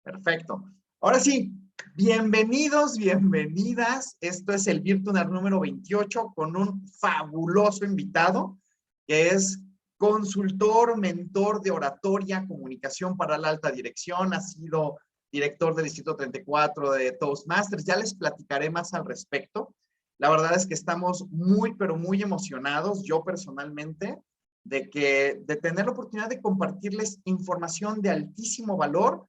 Perfecto. Ahora sí, bienvenidos, bienvenidas. Esto es el Virtunar número 28 con un fabuloso invitado que es consultor, mentor de oratoria, comunicación para la alta dirección. Ha sido director del Distrito 34 de Toastmasters. Ya les platicaré más al respecto. La verdad es que estamos muy, pero muy emocionados, yo personalmente, de tener la oportunidad de compartirles información de altísimo valor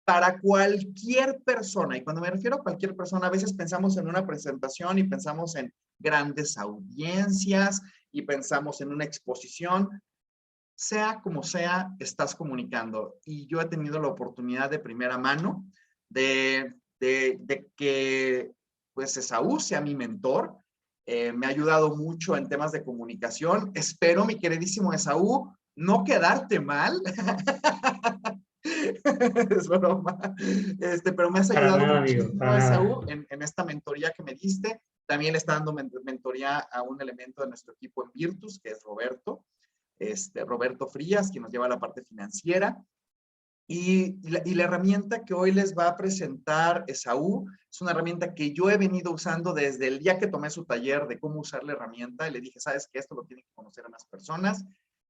para cualquier persona. Y cuando me refiero a cualquier persona, a veces pensamos en una presentación y pensamos en grandes audiencias y pensamos en una exposición. Sea como sea, estás comunicando. Y yo he tenido la oportunidad de primera mano de que pues Esaú sea mi mentor. Me ha ayudado mucho en temas de comunicación. Espero, mi queridísimo Esaú, no quedarte mal. Es broma. Pero me has Para ayudado nada, amigo, muchísimo, para nada. Esaú, en esta mentoría que me diste. También le está dando mentoría a un elemento de nuestro equipo en Virtus, que es Roberto. Roberto Frías, quien nos lleva a la parte financiera. Y la herramienta que hoy les va a presentar Esaú es una herramienta que yo he venido usando desde el día que tomé su taller de cómo usar la herramienta. Y le dije, ¿sabes qué? Esto lo tienen que conocer a más personas.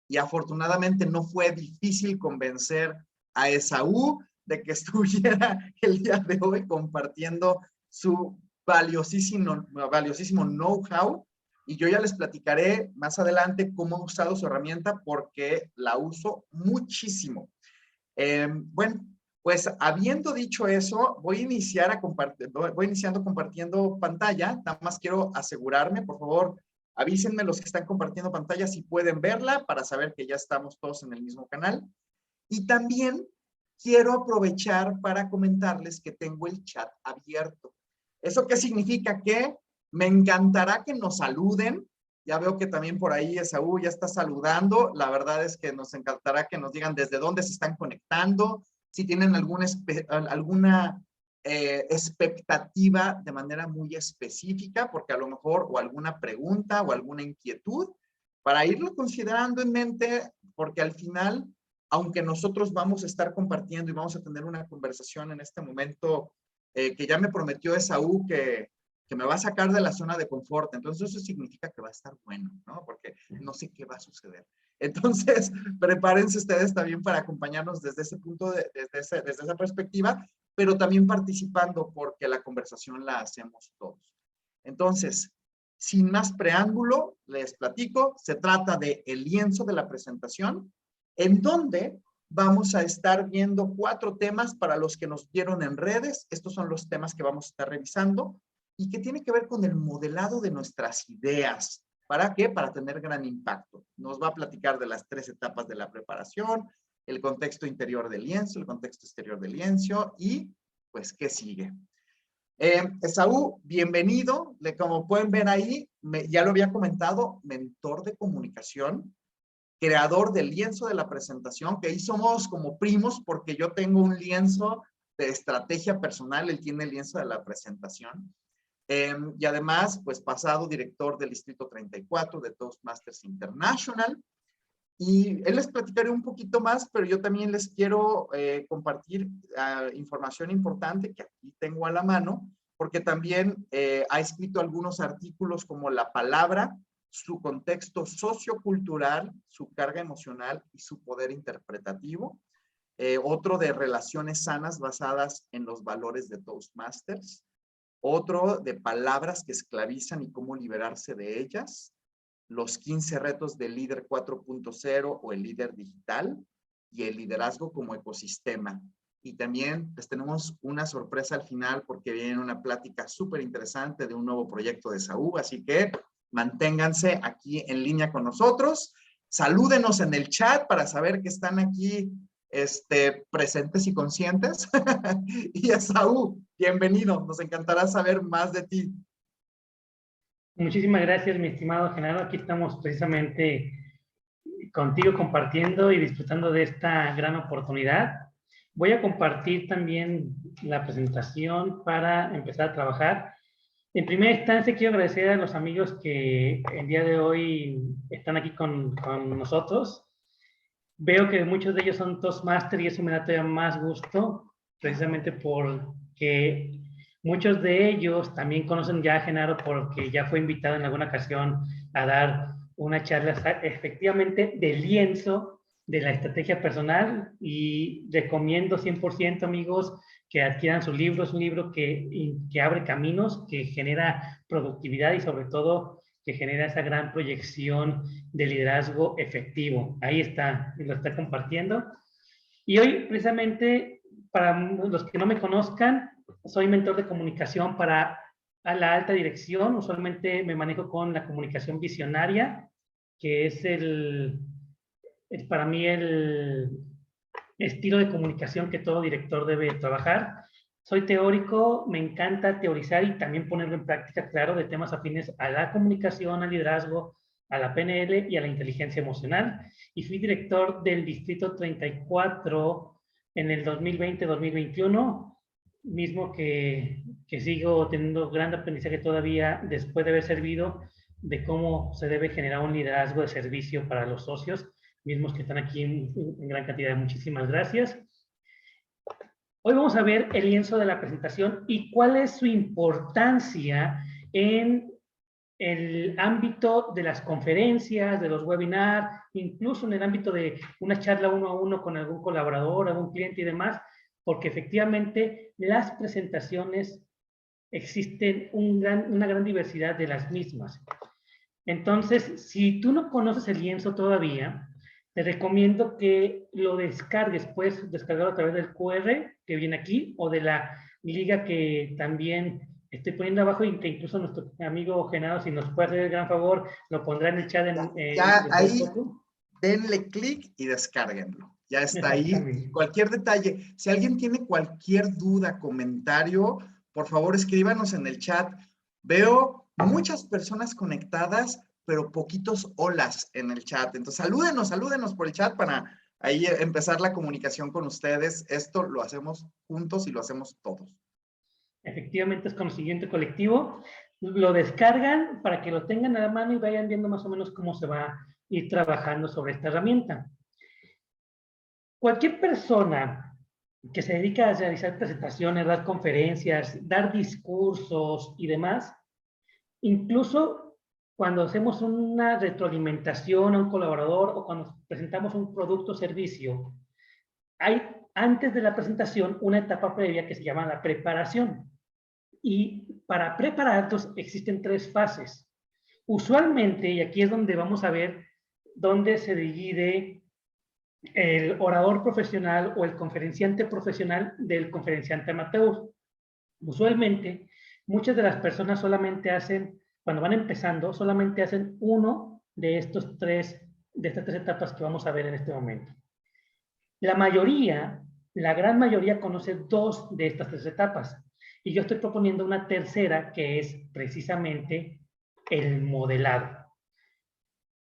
Y afortunadamente no fue difícil convencer a Esaú de que estuviera el día de hoy compartiendo su valiosísimo know-how. Y yo ya les platicaré más adelante cómo he usado su herramienta porque la uso muchísimo. Bueno, pues habiendo dicho eso, voy iniciando compartiendo pantalla. Nada más quiero asegurarme, por favor, avísenme los que están compartiendo pantalla si pueden verla para saber que ya estamos todos en el mismo canal. Y también quiero aprovechar para comentarles que tengo el chat abierto. ¿Eso qué significa? Que me encantará que nos saluden. Ya veo que también por ahí Esaú ya está saludando. La verdad es que nos encantará que nos digan desde dónde se están conectando, si tienen alguna expectativa de manera muy específica, porque a lo mejor, o alguna pregunta o alguna inquietud, para irlo considerando en mente, porque al final, aunque nosotros vamos a estar compartiendo y vamos a tener una conversación en este momento, que ya me prometió Esaú que me va a sacar de la zona de confort. Entonces eso significa que va a estar bueno, ¿no? Porque no sé qué va a suceder. Entonces, prepárense ustedes también para acompañarnos desde ese punto, desde esa perspectiva, pero también participando porque la conversación la hacemos todos. Entonces, sin más preámbulo, les platico, se trata de el lienzo de la presentación, en donde vamos a estar viendo 4 temas para los que nos vieron en redes. Estos son los temas que vamos a estar revisando y que tiene que ver con el modelado de nuestras ideas. ¿Para qué? Para tener gran impacto. Nos va a platicar de las 3 etapas de la preparación, el contexto interior del lienzo, el contexto exterior del lienzo y, pues, ¿qué sigue? Esaú, bienvenido. Como pueden ver ahí, ya lo había comentado, mentor de comunicación, creador del lienzo de la presentación, que ahí somos como primos porque yo tengo un lienzo de estrategia personal, él tiene el lienzo de la presentación. Y además, pues pasado director del Distrito 34 de Toastmasters International. Y él les platicaré un poquito más, pero yo también les quiero compartir información importante que aquí tengo a la mano, porque también ha escrito algunos artículos como La palabra, su contexto sociocultural, su carga emocional y su poder interpretativo. Otro de relaciones sanas basadas en los valores de Toastmasters. Otro de palabras que esclavizan y cómo liberarse de ellas. Los 15 retos del líder 4.0 o el líder digital y el liderazgo como ecosistema. Y también les tenemos una sorpresa al final porque viene una plática súper interesante de un nuevo proyecto de Esaú, así que manténganse aquí en línea con nosotros. Salúdenos en el chat para saber que están aquí presentes y conscientes. Y Esaú, bienvenido, nos encantará saber más de ti. Muchísimas gracias, mi estimado Genaro. Aquí estamos precisamente contigo compartiendo y disfrutando de esta gran oportunidad. Voy a compartir también la presentación para empezar a trabajar. En primera instancia, quiero agradecer a los amigos que el día de hoy están aquí con nosotros. Veo que muchos de ellos son Toastmasters y eso me da todavía más gusto precisamente porque muchos de ellos también conocen ya a Genaro porque ya fue invitado en alguna ocasión a dar una charla efectivamente de lienzo de la estrategia personal, y recomiendo 100%, amigos, que adquieran su libro. Es un libro que abre caminos, que genera productividad y sobre todo que genera esa gran proyección de liderazgo efectivo. Ahí está, lo está compartiendo. Y hoy, precisamente, para los que no me conozcan, soy mentor de comunicación para la alta dirección. Usualmente me manejo con la comunicación visionaria, que es para mí el estilo de comunicación que todo director debe trabajar. Soy teórico, me encanta teorizar y también ponerlo en práctica, claro, de temas afines a la comunicación, al liderazgo, a la PNL y a la inteligencia emocional. Y fui director del Distrito 34 en el 2020-2021, mismo que sigo teniendo gran aprendizaje todavía después de haber servido, de cómo se debe generar un liderazgo de servicio para los socios, mismos que están aquí en gran cantidad. Muchísimas gracias. Hoy vamos a ver el lienzo de la presentación y cuál es su importancia en el ámbito de las conferencias, de los webinars, incluso en el ámbito de una charla uno a uno con algún colaborador, algún cliente y demás, porque efectivamente las presentaciones existen una gran diversidad de las mismas. Entonces, si tú no conoces el lienzo todavía, te recomiendo que lo descargues. Puedes descargarlo a través del QR que viene aquí o de la liga que también estoy poniendo abajo, y que incluso nuestro amigo Genaro, si nos puede hacer el gran favor, lo pondrá en el chat. Ya ahí denle clic y descárguenlo. Ya está ahí. Cualquier detalle. Si alguien tiene cualquier duda, comentario, por favor escríbanos en el chat. Veo muchas personas conectadas, pero poquitos olas en el chat. Entonces, salúdenos por el chat para ahí empezar la comunicación con ustedes. Esto lo hacemos juntos y lo hacemos todos. Efectivamente, es conocimiento colectivo. Lo descargan para que lo tengan a la mano y vayan viendo más o menos cómo se va a ir trabajando sobre esta herramienta. Cualquier persona que se dedica a realizar presentaciones, dar conferencias, dar discursos y demás, incluso cuando hacemos una retroalimentación a un colaborador o cuando presentamos un producto o servicio, hay antes de la presentación una etapa previa que se llama la preparación. Y para prepararlos existen 3 fases. Usualmente, y aquí es donde vamos a ver dónde se divide el orador profesional o el conferenciante profesional del conferenciante amateur. Usualmente, muchas de las personas solamente hacen, cuando van empezando, solamente hacen uno de estas 3 etapas que vamos a ver en este momento. La mayoría, la gran mayoría conoce 2 de estas 3 etapas. Y yo estoy proponiendo una tercera, que es precisamente el modelado.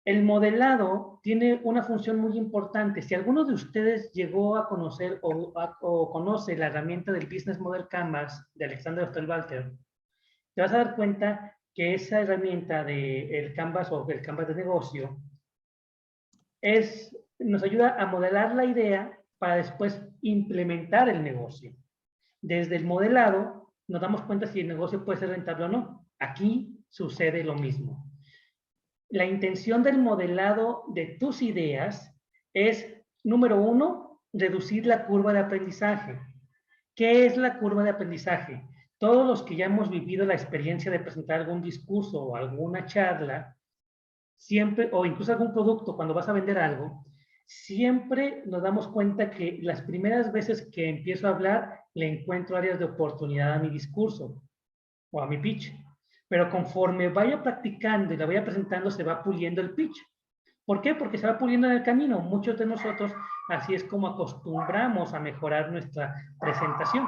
El modelado tiene una función muy importante. Si alguno de ustedes llegó a conocer o conoce la herramienta del Business Model Canvas de Alexander Osterwalder, te vas a dar cuenta que esa herramienta del Canvas o el Canvas de negocio nos ayuda a modelar la idea para después implementar el negocio. Desde el modelado nos damos cuenta si el negocio puede ser rentable o no. Aquí sucede lo mismo. La intención del modelado de tus ideas es, número 1, reducir la curva de aprendizaje. ¿Qué es la curva de aprendizaje? Todos los que ya hemos vivido la experiencia de presentar algún discurso o alguna charla, siempre, o incluso algún producto, cuando vas a vender algo, siempre nos damos cuenta que las primeras veces que empiezo a hablar, le encuentro áreas de oportunidad a mi discurso o a mi pitch. Pero conforme vaya practicando y la vaya presentando, se va puliendo el pitch. ¿Por qué? Porque se va puliendo en el camino. Muchos de nosotros así es como acostumbramos a mejorar nuestra presentación.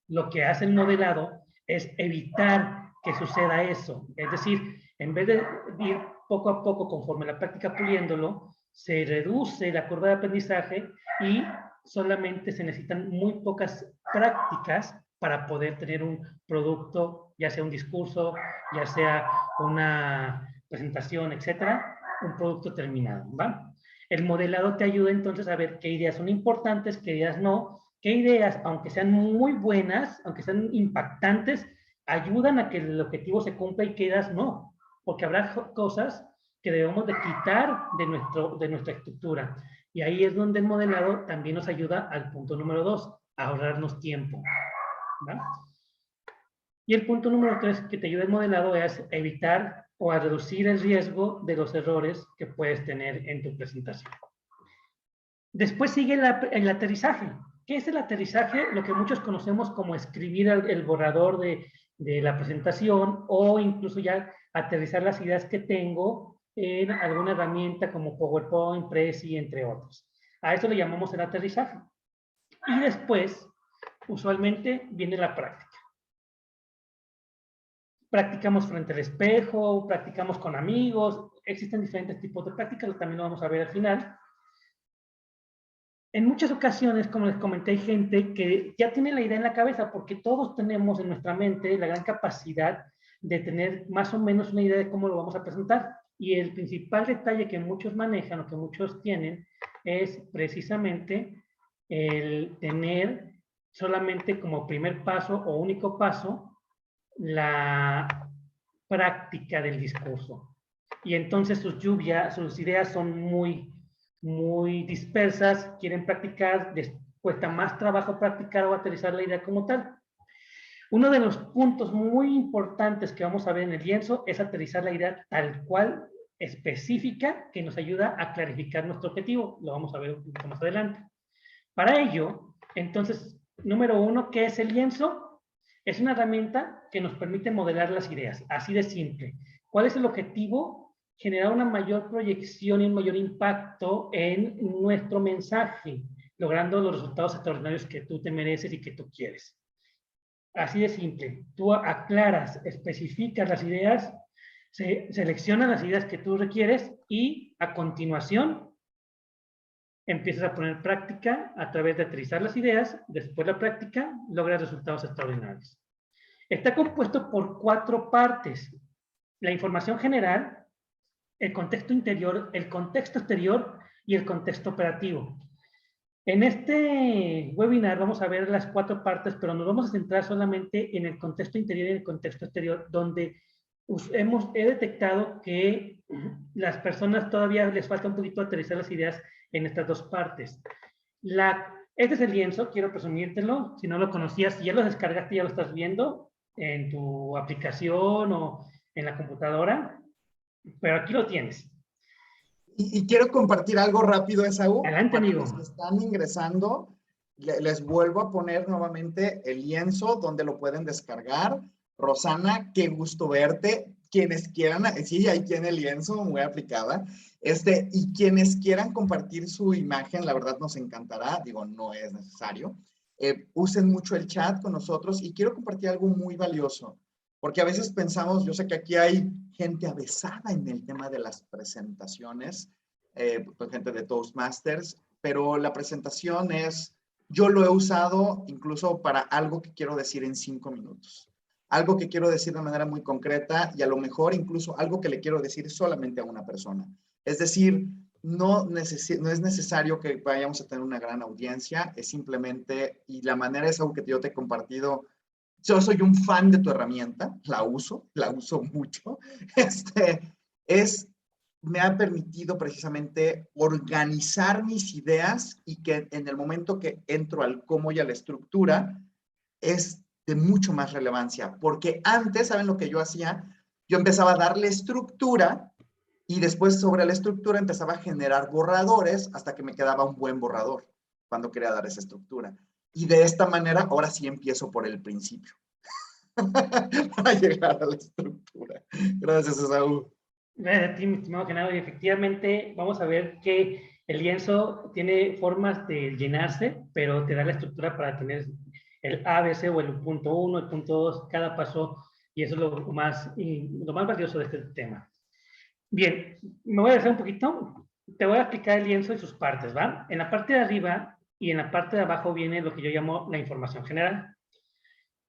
Lo que hace el modelado es evitar que suceda eso. Es decir, en vez de ir poco a poco conforme la práctica puliéndolo, se reduce la curva de aprendizaje y solamente se necesitan muy pocas prácticas para poder tener un producto, ya sea un discurso, ya sea una presentación, etcétera, un producto terminado, ¿va? El modelado te ayuda entonces a ver qué ideas son importantes, qué ideas no, qué ideas, aunque sean muy buenas, aunque sean impactantes, ayudan a que el objetivo se cumpla y qué ideas no. Porque habrá cosas que debemos de quitar de nuestra estructura. Y ahí es donde el modelado también nos ayuda al punto número 2, a ahorrarnos tiempo. ¿Va? Y el punto número 3 que te ayuda el modelado es evitar o a reducir el riesgo de los errores que puedes tener en tu presentación. Después sigue el aterrizaje. ¿Qué es el aterrizaje? Lo que muchos conocemos como escribir el borrador de la presentación o incluso ya aterrizar las ideas que tengo en alguna herramienta como PowerPoint, Prezi, entre otros. A eso le llamamos el aterrizaje. Y después, usualmente, viene la práctica. Practicamos frente al espejo, practicamos con amigos, existen diferentes tipos de prácticas, también lo vamos a ver al final. En muchas ocasiones, como les comenté, hay gente que ya tiene la idea en la cabeza, porque todos tenemos en nuestra mente la gran capacidad de tener más o menos una idea de cómo lo vamos a presentar. Y el principal detalle que muchos manejan o que muchos tienen es precisamente el tener solamente como primer paso o único paso la práctica del discurso. Y entonces sus ideas son muy dispersas, quieren practicar, les cuesta más trabajo practicar o aterrizar la idea como tal. Uno de los puntos muy importantes que vamos a ver en el lienzo es aterrizar la idea tal cual, específica, que nos ayuda a clarificar nuestro objetivo. Lo vamos a ver un poquito más adelante. Para ello, entonces, número 1, ¿qué es el lienzo? Es una herramienta que nos permite modelar las ideas, así de simple. ¿Cuál es el objetivo? Generar una mayor proyección y un mayor impacto en nuestro mensaje, logrando los resultados extraordinarios que tú te mereces y que tú quieres. Así de simple. Tú aclaras, especificas las ideas, seleccionas las ideas que tú requieres y a continuación empiezas a poner práctica a través de aterrizar las ideas, después la práctica, logras resultados extraordinarios. Está compuesto por 4 partes. La información general, el contexto interior, el contexto exterior y el contexto operativo. En este webinar vamos a ver las 4 partes, pero nos vamos a centrar solamente en el contexto interior y el contexto exterior, donde he detectado que las personas todavía les falta un poquito aterrizar las ideas en estas 2 partes. Este es el lienzo, quiero presumírtelo. Si no lo conocías, si ya lo descargaste, ya lo estás viendo en tu aplicación o en la computadora, pero aquí lo tienes. Y quiero compartir algo rápido, Esaú. Adelante, Para amigo. los que están ingresando, les vuelvo a poner nuevamente el lienzo donde lo pueden descargar. Rosana, qué gusto verte. Quienes quieran, sí, ahí tiene el lienzo, muy aplicada. Y quienes quieran compartir su imagen, la verdad nos encantará. Digo, no es necesario. Usen mucho el chat con nosotros y quiero compartir algo muy valioso. Porque a veces pensamos, yo sé que aquí hay gente avesada en el tema de las presentaciones, gente de Toastmasters, pero la presentación yo lo he usado incluso para algo que quiero decir en 5 minutos. Algo que quiero decir de manera muy concreta y a lo mejor incluso algo que le quiero decir solamente a una persona. Es decir, no es necesario que vayamos a tener una gran audiencia, es simplemente, y la manera es algo que yo te he compartido. Yo soy un fan de tu herramienta, la uso mucho. Me ha permitido precisamente organizar mis ideas y que en el momento que entro al cómo y a la estructura es de mucho más relevancia. Porque antes, ¿saben lo que yo hacía? Yo empezaba a darle estructura y después sobre la estructura empezaba a generar borradores hasta que me quedaba un buen borrador cuando quería dar esa estructura. Y de esta manera, ahora sí empiezo por el principio para llegar a la estructura. Gracias, Esaú. Gracias a ti, mi estimado Genaro. Y efectivamente, vamos a ver que el lienzo tiene formas de llenarse, pero te da la estructura para tener el ABC o el punto 1, el punto 2, cada paso, y eso es lo más valioso de este tema. Bien, me voy a dejar un poquito. Te voy a explicar el lienzo y sus partes, ¿va? En la parte de arriba y en la parte de abajo viene lo que yo llamo la información general.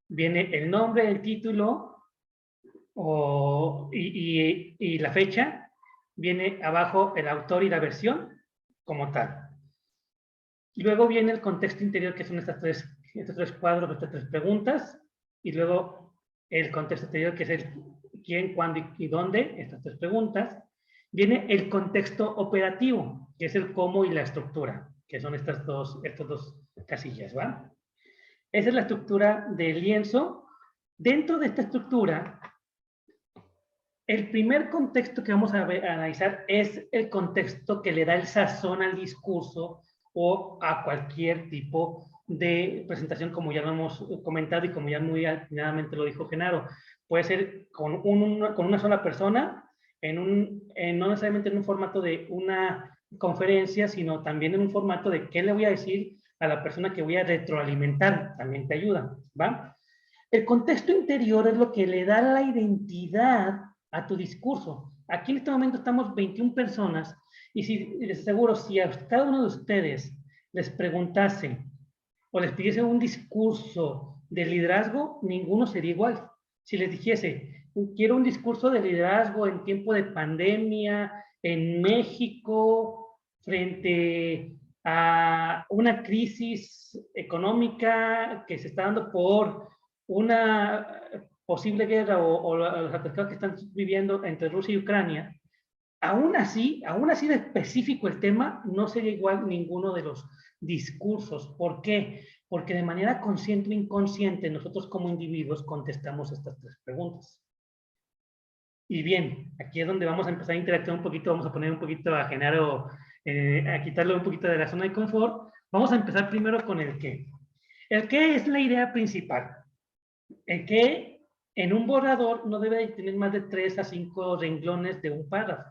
Viene el nombre, el título y la fecha. Viene abajo el autor y la versión como tal. Luego viene el contexto interior, que son estos tres cuadros, estas tres preguntas. Y luego el contexto exterior, que es el quién, cuándo y dónde, estas tres preguntas. Viene el contexto operativo, que es el cómo y la estructura, que son estas dos casillas, ¿va? Esa es la estructura del lienzo. Dentro de esta estructura, el primer contexto que vamos a analizar es el contexto que le da el sazón al discurso o a cualquier tipo de presentación, como ya lo hemos comentado y como ya muy atinadamente lo dijo Genaro. Puede ser con una sola persona, no necesariamente en un formato de una conferencia, sino también en un formato de qué le voy a decir a la persona que voy a retroalimentar. También te ayuda, ¿va? El contexto interior es lo que le da la identidad a tu discurso. Aquí en este momento estamos 21 personas y les aseguro, si a cada uno de ustedes les preguntase o les pidiese un discurso de liderazgo, ninguno sería igual. Si les dijese, quiero un discurso de liderazgo en tiempo de pandemia, en México, frente a una crisis económica que se está dando por una posible guerra o los atentados que están viviendo entre Rusia y Ucrania, aún así de específico el tema, no sería igual ninguno de los discursos. ¿Por qué? Porque de manera consciente o inconsciente nosotros como individuos contestamos estas tres preguntas. Y bien, aquí es donde vamos a empezar a interactuar un poquito, vamos a poner un poquito a Genaro, a quitarle un poquito de la zona de confort. Vamos a empezar primero con el qué. El qué es la idea principal. El qué en un borrador no debe tener más de 3 a 5 renglones de un párrafo.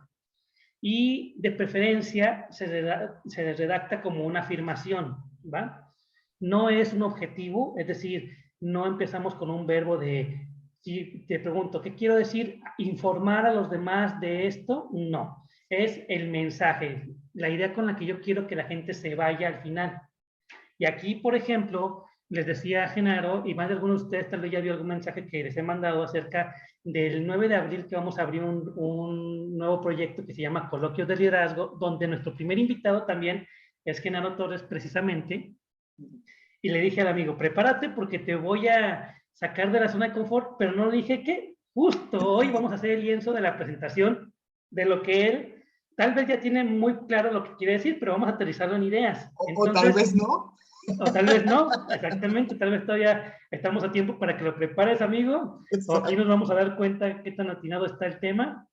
Y de preferencia se redacta como una afirmación, ¿va? No es un objetivo, es decir, no empezamos con un verbo de, si te pregunto, ¿qué quiero decir? ¿Informar a los demás de esto? No, es el mensaje, la idea con la que yo quiero que la gente se vaya al final. Y aquí, por ejemplo, les decía a Genaro, y más de algunos de ustedes tal vez ya vio algún mensaje que les he mandado acerca del 9 de abril, que vamos a abrir un nuevo proyecto que se llama Coloquios de Liderazgo, donde nuestro primer invitado también es Genaro Torres, precisamente. Y le dije al amigo, prepárate porque te voy a sacar de la zona de confort, pero no le dije que justo hoy vamos a hacer el lienzo de la presentación de lo que él tal vez ya tiene muy claro lo que quiere decir, pero vamos a aterrizarlo en ideas. O tal vez no. O tal vez no, exactamente, tal vez todavía estamos a tiempo para que lo prepares, amigo. O aquí nos vamos a dar cuenta qué tan atinado está el tema.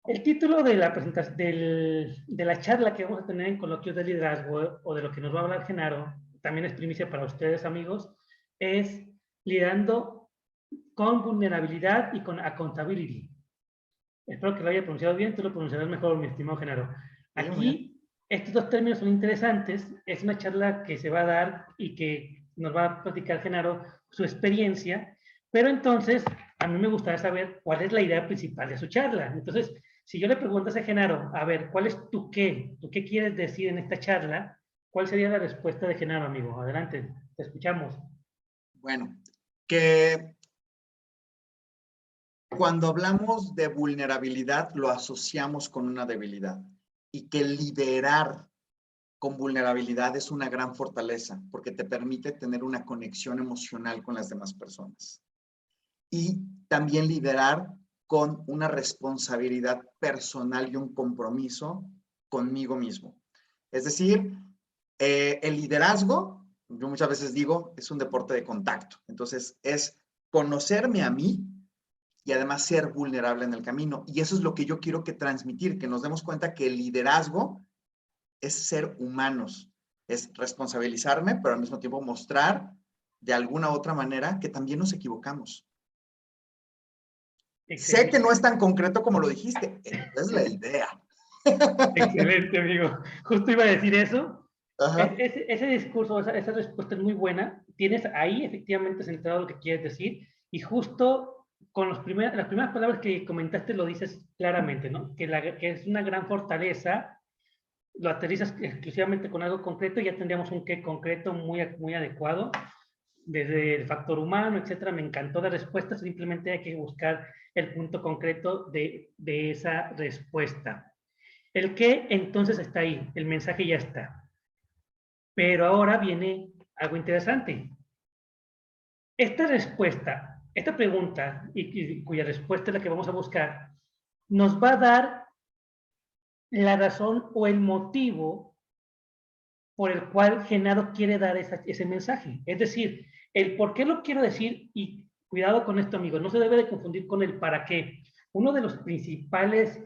El título de la presentación, de la charla que vamos a tener en Coloquios de Liderazgo, o de lo que nos va a hablar Genaro, también es primicia para ustedes, amigos, es liderando con vulnerabilidad y con accountability. Espero que lo haya pronunciado bien, tú lo pronunciarás mejor, mi estimado Genaro. Aquí, estos dos términos son interesantes. Es una charla que se va a dar y que nos va a platicar Genaro su experiencia, pero entonces a mí me gustaría saber cuál es la idea principal de su charla. Entonces, si yo le preguntas a Genaro, a ver, ¿cuál es tu qué? ¿Tú qué quieres decir en esta charla? ¿Cuál sería la respuesta de Genaro, amigo? Adelante, te escuchamos. Bueno, que cuando hablamos de vulnerabilidad lo asociamos con una debilidad y que liderar con vulnerabilidad es una gran fortaleza porque te permite tener una conexión emocional con las demás personas. Y también liderar con una responsabilidad personal y un compromiso conmigo mismo. Es decir, el liderazgo, yo muchas veces digo, es un deporte de contacto. Entonces, es conocerme a mí y además ser vulnerable en el camino. Y eso es lo que yo quiero que transmitir, que nos demos cuenta que el liderazgo es ser humanos, es responsabilizarme, pero al mismo tiempo mostrar de alguna u otra manera que también nos equivocamos. Excelente. Sé que no es tan concreto como lo dijiste, es la idea. Excelente, amigo. Justo iba a decir eso. Ajá. Ese discurso, esa respuesta es muy buena. Tienes ahí efectivamente centrado lo que quieres decir y justo con las primeras palabras que comentaste lo dices claramente, ¿no? Que es una gran fortaleza, lo aterrizas exclusivamente con algo concreto y ya tendríamos un qué concreto muy, muy adecuado, desde el factor humano, etcétera. Me encantó la respuesta, simplemente hay que buscar el punto concreto de esa respuesta. El qué entonces está ahí, el mensaje ya está. Pero ahora viene algo interesante. Esta respuesta, esta pregunta, y cuya respuesta es la que vamos a buscar, nos va a dar la razón o el motivo por el cual Genaro quiere dar ese mensaje. Es decir, el por qué lo quiero decir, y cuidado con esto, amigos, no se debe de confundir con el para qué. Uno de los principales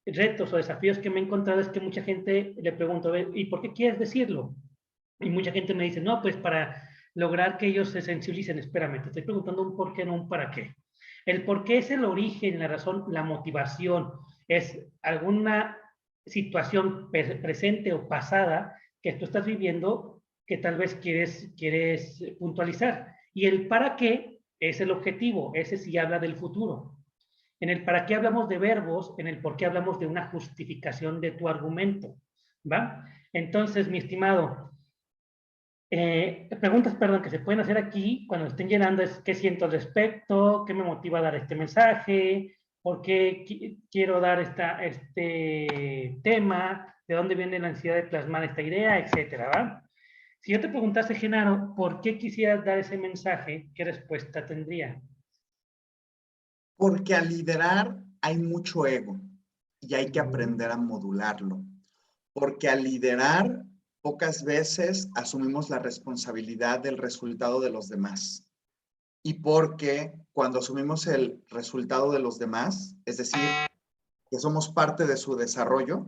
retos o desafíos que me he encontrado es que mucha gente le pregunto, ¿y por qué quieres decirlo? Y mucha gente me dice, no, pues para lograr que ellos se sensibilicen. Espérame, te estoy preguntando un por qué, no un para qué. El por qué es el origen, la razón, la motivación. Es alguna situación presente o pasada que tú estás viviendo que tal vez quieres puntualizar. Y el para qué es el objetivo, ese sí habla del futuro. En el para qué hablamos de verbos, en el por qué hablamos de una justificación de tu argumento, ¿va? Entonces, mi estimado, preguntas, perdón, que se pueden hacer aquí cuando estén llenando es qué siento al respecto, qué me motiva a dar este mensaje, por qué quiero dar este tema, de dónde viene la ansiedad de plasmar esta idea, etcétera, ¿va? Si yo te preguntase, Genaro, ¿por qué quisieras dar ese mensaje? ¿Qué respuesta tendría? Porque al liderar hay mucho ego y hay que aprender a modularlo. Porque al liderar pocas veces asumimos la responsabilidad del resultado de los demás. Y porque cuando asumimos el resultado de los demás, es decir, que somos parte de su desarrollo,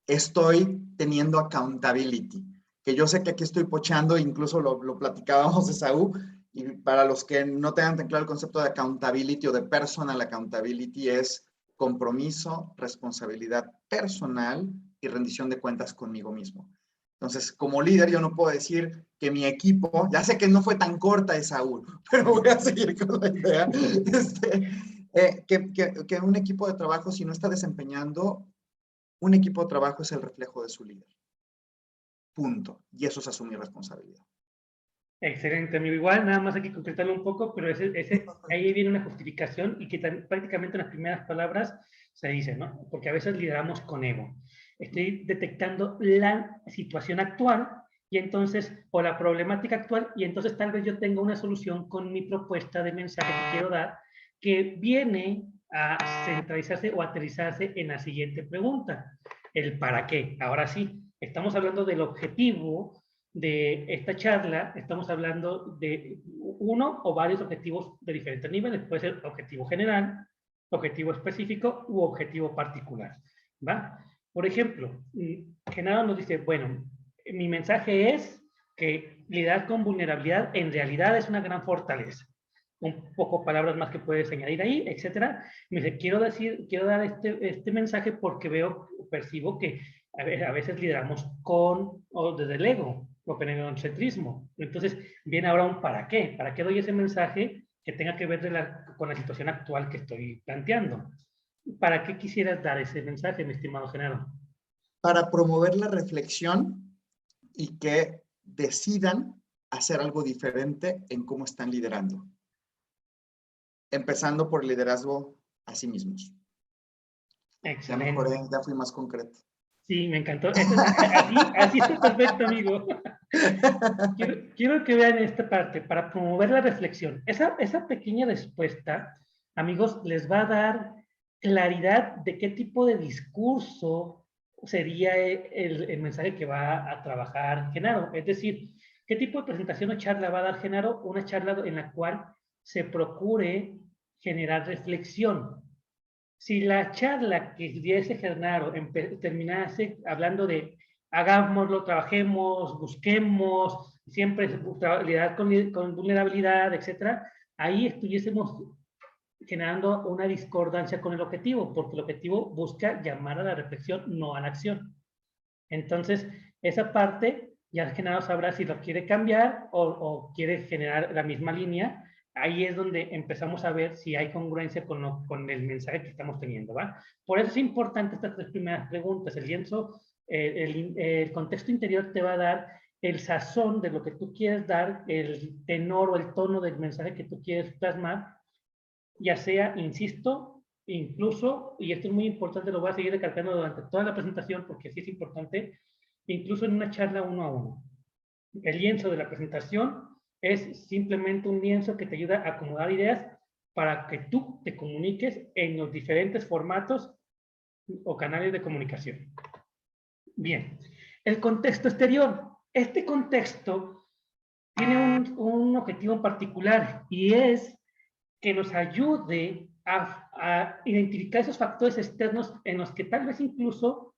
estoy teniendo accountability, que yo sé que aquí estoy pochando, incluso lo platicábamos de Saúl, y para los que no tengan tan claro el concepto de accountability o de personal accountability es compromiso, responsabilidad personal y rendición de cuentas conmigo mismo. Entonces, como líder, yo no puedo decir que mi equipo, ya sé que no fue tan corta esa Saúl, pero voy a seguir con la idea, que un equipo de trabajo, si no está desempeñando, un equipo de trabajo es el reflejo de su líder. Punto. Y eso es asumir responsabilidad. Excelente, amigo. Igual, nada más hay que concretarlo un poco, pero ahí viene una justificación y que prácticamente en las primeras palabras se dice, ¿no? Porque a veces lideramos con ego. Estoy detectando la situación actual y entonces, o la problemática actual, y entonces tal vez yo tenga una solución con mi propuesta de mensaje que quiero dar, que viene a centralizarse o aterrizarse en la siguiente pregunta, el para qué. Ahora sí, estamos hablando del objetivo de esta charla. Estamos hablando de uno o varios objetivos de diferentes niveles. Puede ser objetivo general, objetivo específico u objetivo particular, ¿va? Por ejemplo, Genaro nos dice, bueno, mi mensaje es que lidiar con vulnerabilidad en realidad es una gran fortaleza. Un poco palabras más que puedes añadir ahí, etcétera. Me dice, quiero dar este mensaje porque percibo que a veces lideramos con o desde el ego o con el egocentrismo. Entonces, viene ahora un para qué. ¿Para qué doy ese mensaje que tenga que ver con la situación actual que estoy planteando? ¿Para qué quisieras dar ese mensaje, mi estimado Genaro? Para promover la reflexión y que decidan hacer algo diferente en cómo están liderando. Empezando por el liderazgo a sí mismos. Excelente. Ya mejoré, ya fui más concreto. Sí, me encantó. Así está perfecto, amigo. Quiero que vean esta parte, para promover la reflexión. Esa pequeña respuesta, amigos, les va a dar claridad de qué tipo de discurso sería el mensaje que va a trabajar Genaro. Es decir, qué tipo de presentación o charla va a dar Genaro, una charla en la cual se procure generar reflexión. Si la charla que diese Genaro terminase hablando de hagámoslo, trabajemos, busquemos, siempre lidiar con vulnerabilidad, etcétera, ahí estuviésemos generando una discordancia con el objetivo, porque el objetivo busca llamar a la reflexión, no a la acción. Entonces, esa parte ya Genaro sabrá si lo quiere cambiar o quiere generar la misma línea. Ahí es donde empezamos a ver si hay congruencia con el mensaje que estamos teniendo, ¿va? Por eso es importante estas tres primeras preguntas. El lienzo, el contexto interior te va a dar el sazón de lo que tú quieres dar, el tenor o el tono del mensaje que tú quieres plasmar, ya sea, insisto, incluso, y esto es muy importante, lo voy a seguir recalcando durante toda la presentación porque sí es importante, incluso en una charla uno a uno. El lienzo de la presentación es simplemente un lienzo que te ayuda a acomodar ideas para que tú te comuniques en los diferentes formatos o canales de comunicación. Bien, el contexto exterior. Este contexto tiene un objetivo en particular y es que nos ayude a identificar esos factores externos en los que tal vez incluso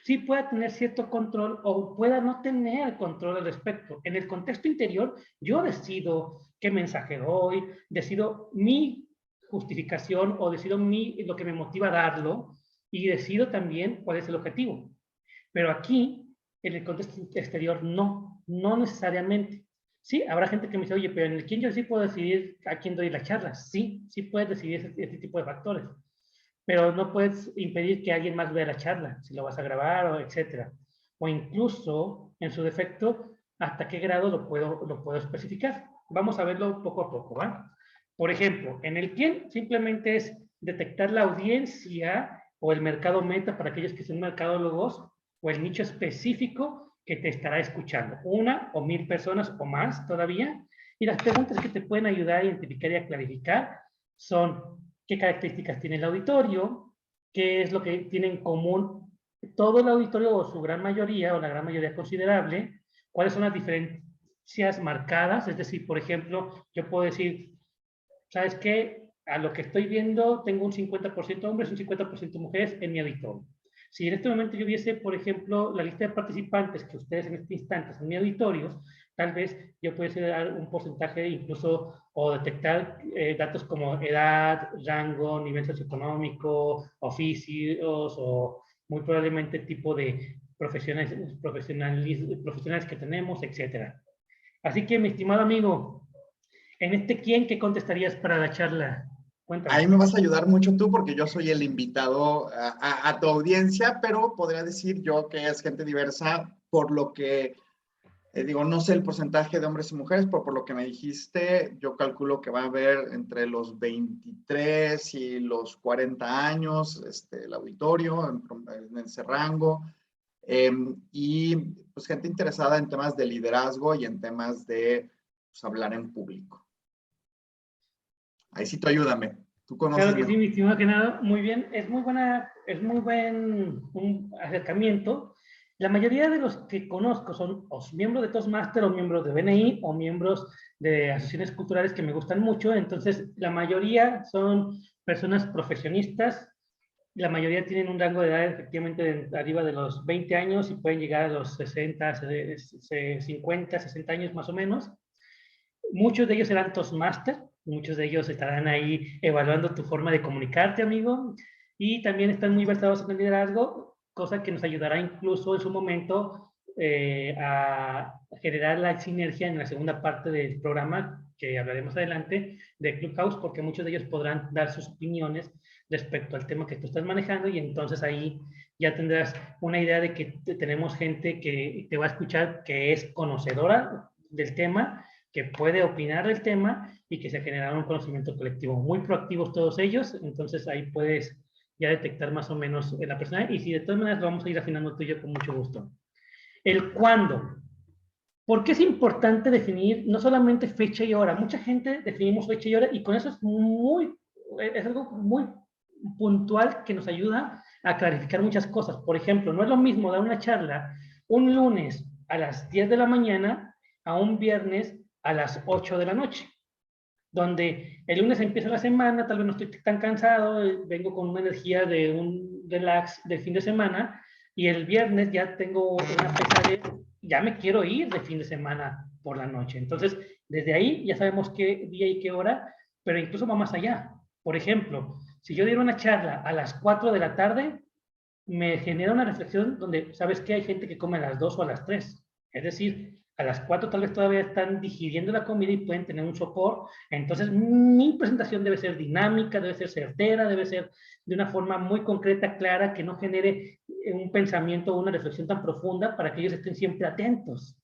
sí pueda tener cierto control o pueda no tener control al respecto. En el contexto interior, yo decido qué mensaje doy, decido mi justificación o decido lo que me motiva a darlo y decido también cuál es el objetivo. Pero aquí, en el contexto exterior, no necesariamente. Sí, habrá gente que me dice, oye, pero en el quién yo sí puedo decidir a quién doy la charla. Sí, sí puedes decidir ese tipo de factores. Pero no puedes impedir que alguien más vea la charla, si lo vas a grabar o etcétera. O incluso, en su defecto, hasta qué grado lo puedo especificar. Vamos a verlo poco a poco, ¿va? Por ejemplo, en el quién simplemente es detectar la audiencia o el mercado meta para aquellos que son mercadólogos o el nicho específico que te estará escuchando. 1 o 1000 personas o más todavía. Y las preguntas que te pueden ayudar a identificar y a clarificar son qué características tiene el auditorio, qué es lo que tiene en común todo el auditorio o su gran mayoría o la gran mayoría considerable, cuáles son las diferencias marcadas, es decir, por ejemplo, yo puedo decir, ¿sabes qué? A lo que estoy viendo tengo un 50% hombres, un 50% mujeres en mi auditorio. Si en este momento yo viese, por ejemplo, la lista de participantes que ustedes en este instante son mi auditorio, tal vez yo pudiese dar un porcentaje incluso o detectar datos como edad, rango, nivel socioeconómico, oficios o muy probablemente tipo de profesionales que tenemos, etcétera. Así que, mi estimado amigo, en este quién, ¿qué contestarías para la charla? Cuéntame. Ahí me vas a ayudar mucho tú porque yo soy el invitado a tu audiencia, pero podría decir yo que es gente diversa por lo que, digo, no sé el porcentaje de hombres y mujeres, pero por lo que me dijiste, yo calculo que va a haber entre los 23 y los 40 años el auditorio en ese rango. Y pues gente interesada en temas de liderazgo y en temas de pues, hablar en público. Ahí sí tú ayúdame. Tú conoces Claro que sí, mejor. mi estimado Genaro. Muy bien, es muy buen un acercamiento. La mayoría de los que conozco son o miembros de Toastmaster o miembros de BNI o miembros de asociaciones culturales que me gustan mucho. Entonces, la mayoría son personas profesionistas. La mayoría tienen un rango de edad efectivamente de arriba de los 20 años y pueden llegar a los 60, 50, 60 años más o menos. Muchos de ellos serán Toastmaster, muchos de ellos estarán ahí evaluando tu forma de comunicarte, amigo, y también están muy versados en el liderazgo, cosa que nos ayudará incluso en su momento a generar la sinergia en la segunda parte del programa, que hablaremos adelante, de Clubhouse, porque muchos de ellos podrán dar sus opiniones respecto al tema que tú estás manejando y entonces ahí ya tendrás una idea de que tenemos gente que te va a escuchar que es conocedora del tema, que puede opinar del tema y que se genera un conocimiento colectivo. Muy proactivos todos ellos, entonces ahí puedes ya detectar más o menos la persona y si de todas maneras lo vamos a ir afinando tú y yo con mucho gusto. El cuándo. ¿Por qué es importante definir no solamente fecha y hora? Mucha gente definimos fecha y hora y con eso es algo muy puntual que nos ayuda a clarificar muchas cosas. Por ejemplo, no es lo mismo dar una charla un lunes a las 10 de la mañana a un viernes a las 8 de la noche, donde el lunes empieza la semana, tal vez no estoy tan cansado, vengo con una energía de un relax del fin de semana, y el viernes ya tengo una pesadez, ya me quiero ir de fin de semana por la noche. Entonces, desde ahí ya sabemos qué día y qué hora, pero incluso va más allá. Por ejemplo, si yo diera una charla a las 4 de la tarde, me genera una reflexión donde, ¿sabes qué? Hay gente que come a las 2 o a las 3. Es decir, a las 4 tal vez todavía están digiriendo la comida y pueden tener un sopor. Entonces, mi presentación debe ser dinámica, debe ser certera, debe ser de una forma muy concreta, clara, que no genere un pensamiento o una reflexión tan profunda para que ellos estén siempre atentos.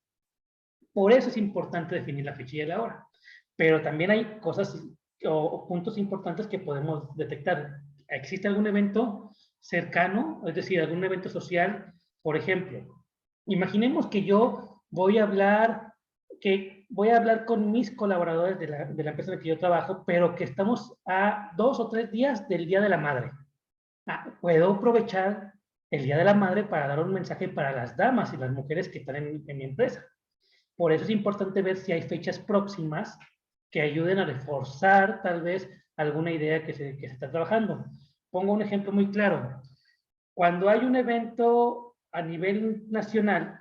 Por eso es importante definir la fecha y la hora. Pero también hay cosas o puntos importantes que podemos detectar. ¿Existe algún evento cercano, es decir, algún evento social? Por ejemplo, imaginemos que yo voy a hablar con mis colaboradores de la empresa en la que yo trabajo, pero que estamos a 2 o 3 días del Día de la Madre. Puedo aprovechar el Día de la Madre para dar un mensaje para las damas y las mujeres que están en mi empresa. Por eso es importante ver si hay fechas próximas que ayuden a reforzar tal vez alguna idea que se está trabajando. Pongo un ejemplo muy claro. Cuando hay un evento a nivel nacional,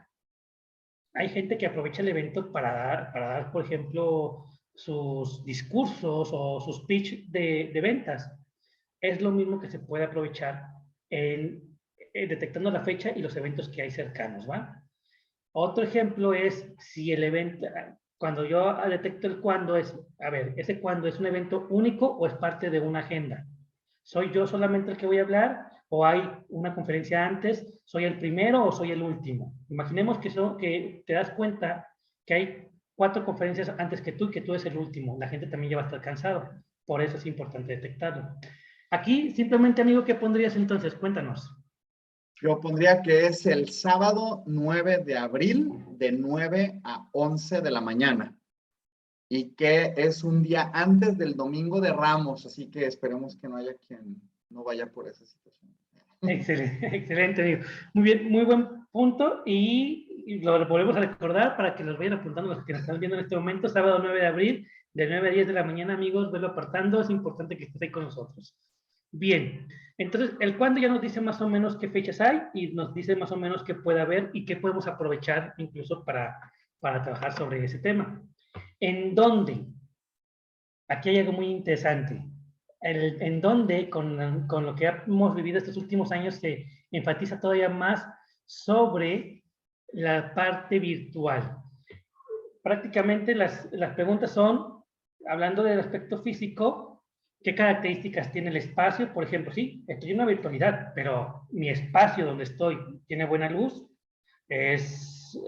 hay gente que aprovecha el evento para dar, por ejemplo, sus discursos o sus pitch de ventas. Es lo mismo que se puede aprovechar detectando la fecha y los eventos que hay cercanos, ¿va? Otro ejemplo es si el evento, cuando yo detecto el cuándo es, a ver, ese cuándo es un evento único o es parte de una agenda. ¿Soy yo solamente el que voy a hablar o hay una conferencia antes? ¿Soy el primero o soy el último? Imaginemos que te das cuenta que hay 4 conferencias antes que tú y que tú eres el último. La gente también ya va a estar cansado. Por eso es importante detectarlo. Aquí, simplemente, amigo, ¿qué pondrías entonces? Cuéntanos. Yo pondría que es el sábado 9 de abril de 9 a 11 de la mañana y que es un día antes del Domingo de Ramos, así que esperemos que no haya quien no vaya por esa situación. Excelente, excelente, amigo. Muy bien, muy buen punto y lo volvemos a recordar para que los vayan apuntando los que nos están viendo en este momento, sábado 9 de abril, de 9 a 10 de la mañana, amigos, velo apartando, es importante que estés ahí con nosotros. Bien, entonces el cuándo ya nos dice más o menos qué fechas hay y nos dice más o menos qué puede haber y qué podemos aprovechar incluso para trabajar sobre ese tema. ¿En dónde? Aquí hay algo muy interesante. En dónde, con lo que hemos vivido estos últimos años, se enfatiza todavía más sobre la parte virtual. Prácticamente las preguntas son, hablando del aspecto físico, ¿qué características tiene el espacio? Por ejemplo, sí, estoy en una virtualidad, pero mi espacio donde estoy tiene buena luz, es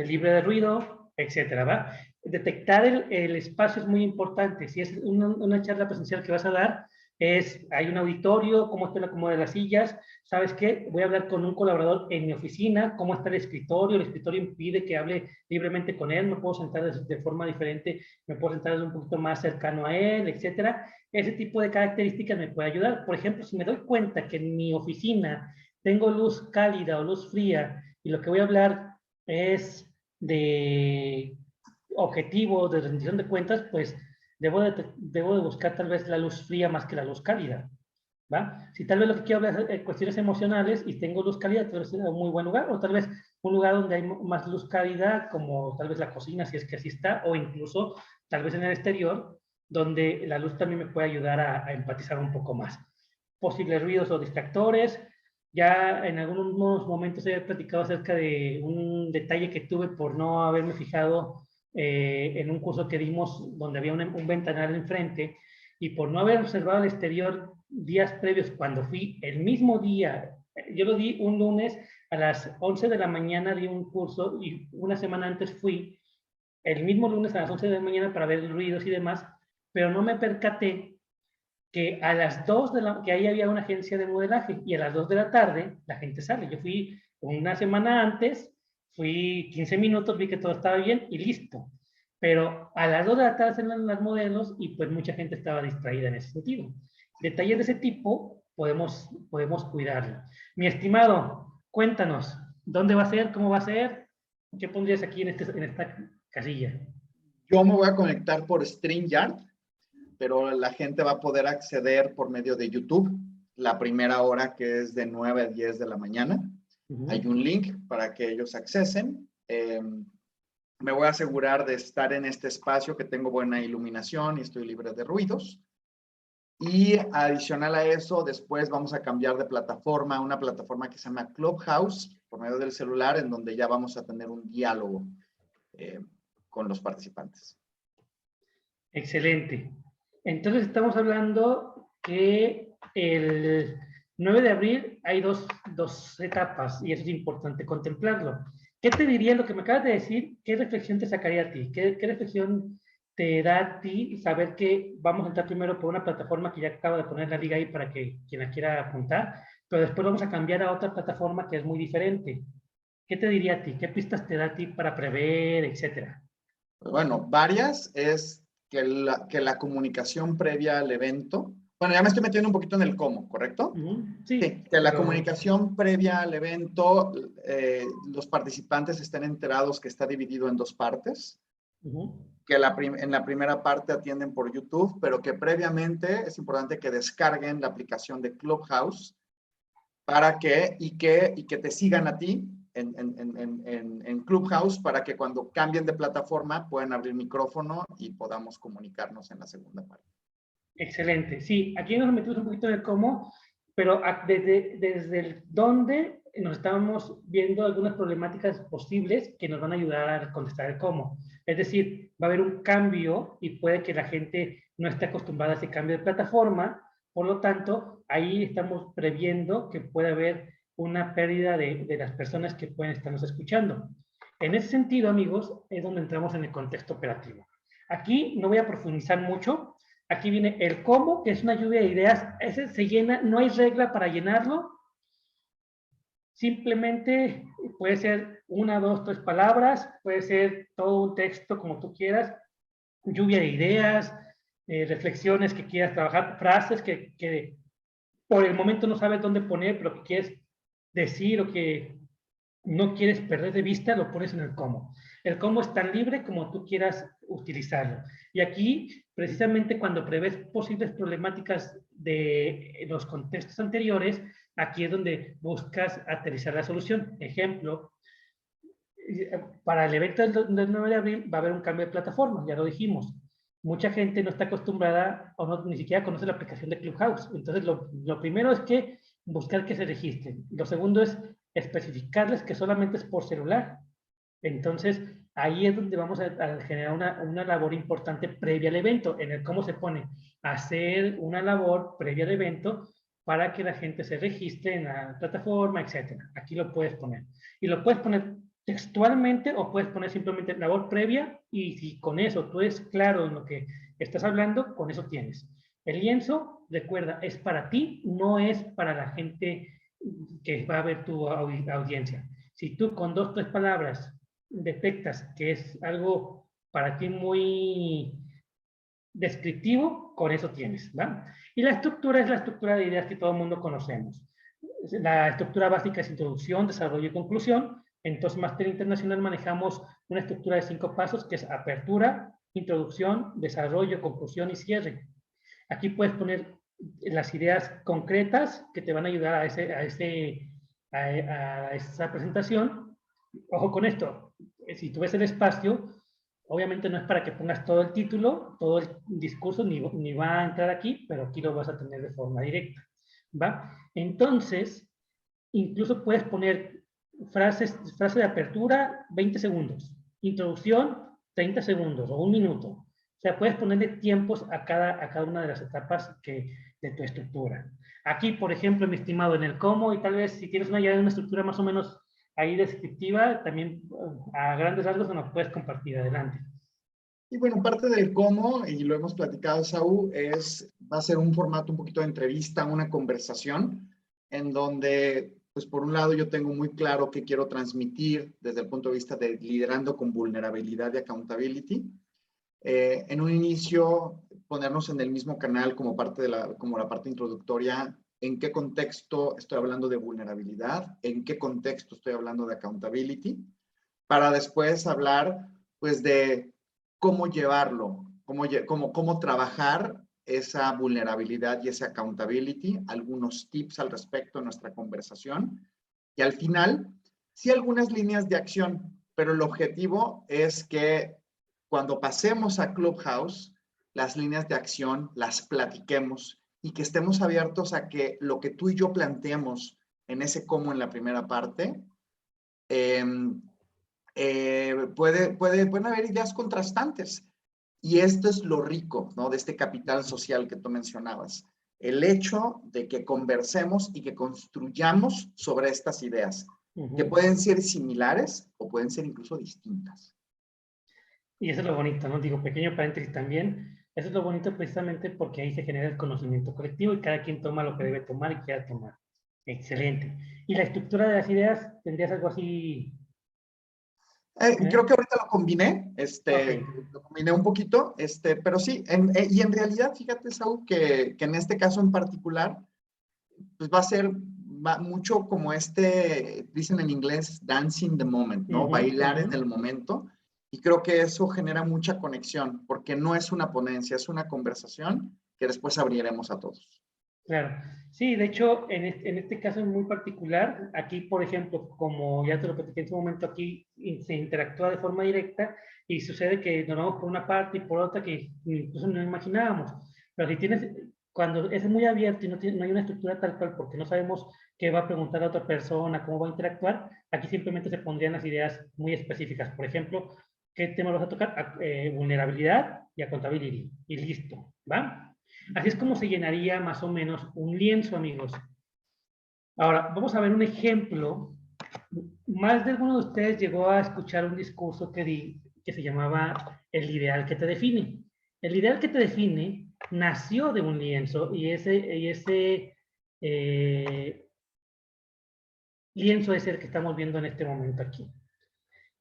libre de ruido, etcétera, ¿va? Detectar el espacio es muy importante. Si es una charla presencial que vas a dar, hay un auditorio, cómo está el acomodo de las sillas, ¿sabes qué? Voy a hablar con un colaborador en mi oficina, cómo está el escritorio impide que hable libremente con él, me puedo sentar de forma diferente, me puedo sentar un poquito más cercano a él, etcétera. Ese tipo de características me puede ayudar. Por ejemplo, si me doy cuenta que en mi oficina tengo luz cálida o luz fría y lo que voy a hablar es de objetivos, de rendición de cuentas, pues debo de buscar tal vez la luz fría más que la luz cálida, ¿va? Si tal vez lo que quiero hablar es cuestiones emocionales y tengo luz cálida, tal vez sea un muy buen lugar, o tal vez un lugar donde hay más luz cálida, como tal vez la cocina, si es que así está, o incluso tal vez en el exterior, donde la luz también me puede ayudar a empatizar un poco más. Posibles ruidos o distractores. Ya en algunos momentos he platicado acerca de un detalle que tuve por no haberme fijado en un curso que dimos donde había un ventanal enfrente y por no haber observado el exterior días previos cuando fui el mismo día, yo lo di un lunes a las 11 de la mañana, di un curso y una semana antes fui el mismo lunes a las 11 de la mañana para ver ruidos y demás, pero no me percaté que a las 2 que ahí había una agencia de modelaje y a las 2 de la tarde la gente sale. Yo fui una semana antes, fui 15 minutos, vi que todo estaba bien y listo. Pero a las 2 de la tarde salen las modelos y pues mucha gente estaba distraída en ese sentido. Detalles de ese tipo podemos cuidarlo. Mi estimado, cuéntanos, ¿dónde va a ser? ¿Cómo va a ser? ¿Qué pondrías aquí en esta casilla? Yo me voy a conectar por StreamYard, pero la gente va a poder acceder por medio de YouTube la primera hora, que es de 9 a 10 de la mañana. Hay un link para que ellos accesen. Me voy a asegurar de estar en este espacio, que tengo buena iluminación y estoy libre de ruidos. Y adicional a eso, después vamos a cambiar de plataforma a una plataforma que se llama Clubhouse por medio del celular, en donde ya vamos a tener un diálogo con los participantes. Excelente. Entonces estamos hablando que el 9 de abril hay dos etapas y eso es importante contemplarlo. ¿Qué te diría lo que me acabas de decir? ¿Qué reflexión te sacaría a ti? ¿Qué reflexión te da a ti saber que vamos a entrar primero por una plataforma que ya acabo de poner la liga ahí para que quien la quiera apuntar, pero después vamos a cambiar a otra plataforma que es muy diferente? ¿qué te diría a ti? ¿Qué pistas te da a ti para prever, etcétera? Pues bueno, varias es que la comunicación previa al evento, bueno, ya me estoy metiendo un poquito en el cómo, ¿correcto? Sí, Sí, que la pero... comunicación previa al evento, los participantes estén enterados que está dividido en dos partes, que en la primera parte atienden por YouTube, pero que previamente es importante que descarguen la aplicación de Clubhouse para que te sigan a ti en Clubhouse para que cuando cambien de plataforma puedan abrir micrófono y podamos comunicarnos en la segunda parte. Excelente. Sí, aquí nos metimos un poquito en el cómo, pero desde el dónde nos estamos viendo algunas problemáticas posibles que nos van a ayudar a contestar el cómo. Es decir, va a haber un cambio y puede que la gente no esté acostumbrada a ese cambio de plataforma, por lo tanto, ahí estamos previendo que puede haber una pérdida de las personas que pueden estarnos escuchando. En ese sentido, amigos, es donde entramos en el contexto operativo. Aquí no voy a profundizar mucho. Aquí viene el cómo, que es una lluvia de ideas. Ese se llena, no hay regla para llenarlo. Simplemente puede ser una, dos, tres palabras, puede ser todo un texto como tú quieras, lluvia de ideas, reflexiones que quieras trabajar, frases que por el momento no sabes dónde poner, pero que quieres decir o que no quieres perder de vista, lo pones en el cómo. El cómo es tan libre como tú quieras utilizarlo. Y aquí, precisamente cuando prevés posibles problemáticas de los contextos anteriores, aquí es donde buscas aterrizar la solución. Ejemplo, para el evento del 9 de abril va a haber un cambio de plataforma, ya lo dijimos. Mucha gente no está acostumbrada o no, ni siquiera conoce la aplicación de Clubhouse. Entonces, lo primero es que buscar que se registren. Lo segundo es especificarles que solamente es por celular. Entonces, ahí es donde vamos a generar una labor importante previa al evento, en el cómo se pone hacer una labor previa al evento para que la gente se registre en la plataforma, etcétera. Aquí lo puedes poner. Y lo puedes poner textualmente o puedes poner simplemente labor previa y si con eso tú eres claro en lo que estás hablando, con eso tienes. El lienzo, recuerda, es para ti, no es para la gente que va a ver tu audiencia. Si tú con dos, tres palabras detectas que es algo para ti muy descriptivo, con eso tienes, ¿va? Y la estructura es la estructura de ideas que todo el mundo conocemos. La estructura básica es introducción, desarrollo y conclusión. Entonces, Máster Internacional manejamos una estructura de 5 pasos que es apertura, introducción, desarrollo, conclusión y cierre. Aquí puedes poner las ideas concretas que te van a ayudar a esa presentación. Ojo con esto, si tú ves el espacio, obviamente no es para que pongas todo el título, todo el discurso, ni va a entrar aquí, pero aquí lo vas a tener de forma directa, ¿va? Entonces, incluso puedes poner frase de apertura, 20 segundos, introducción, 30 segundos o un minuto. O sea, puedes ponerle tiempos a cada una de las etapas de tu estructura. Aquí, por ejemplo, mi estimado, en el cómo, y tal vez si tienes ya una estructura más o menos ahí descriptiva, también a grandes rasgos nos puedes compartir. Adelante. Y bueno, parte del cómo, y lo hemos platicado, Saúl, va a ser un formato un poquito de entrevista, una conversación, en donde, pues por un lado yo tengo muy claro qué quiero transmitir desde el punto de vista de liderando con vulnerabilidad y accountability. En un inicio, ponernos en el mismo canal como como la parte introductoria, en qué contexto estoy hablando de vulnerabilidad, en qué contexto estoy hablando de accountability, para después hablar, pues, de cómo llevarlo, cómo trabajar esa vulnerabilidad y esa accountability, algunos tips al respecto en nuestra conversación. Y al final, sí algunas líneas de acción, pero el objetivo es que cuando pasemos a Clubhouse, las líneas de acción las platiquemos y que estemos abiertos a que lo que tú y yo planteemos en ese cómo en la primera parte, pueden haber ideas contrastantes. Y esto es lo rico, ¿no? De este capital social que tú mencionabas. El hecho de que conversemos y que construyamos sobre estas ideas, que pueden ser similares o pueden ser incluso distintas. Y eso es lo bonito, ¿no? Digo, pequeño paréntesis también. Eso es lo bonito precisamente porque ahí se genera el conocimiento colectivo y cada quien toma lo que debe tomar y quiera tomar. Excelente. ¿Y la estructura de las ideas? ¿Tendrías algo así Creo que ahorita lo combiné, Ok. lo combiné un poquito, pero sí, y en realidad, fíjate, Saúl, que en este caso en particular, pues va a ser mucho como dicen en inglés, dancing the moment, ¿no? Ujú, Bailar ujú. en el momento. Y creo que eso genera mucha conexión, porque no es una ponencia, es una conversación que después abriremos a todos. Claro. Sí, de hecho, en este caso en muy particular, aquí, por ejemplo, como ya te lo platiqué en su momento, aquí se interactúa de forma directa y sucede que nos vamos por una parte y por otra que incluso no imaginábamos. Pero si tienes, cuando es muy abierto y no hay una estructura tal cual, porque no sabemos qué va a preguntar a otra persona, cómo va a interactuar, aquí simplemente se pondrían las ideas muy específicas. Por ejemplo, ¿qué tema vas a tocar? Vulnerabilidad y accountability. Y listo, ¿va? Así es como se llenaría más o menos un lienzo, amigos. Ahora, vamos a ver un ejemplo. Más de alguno de ustedes llegó a escuchar un discurso que di, que se llamaba El ideal que te define. El ideal que te define nació de un lienzo y ese lienzo es el que estamos viendo en este momento aquí.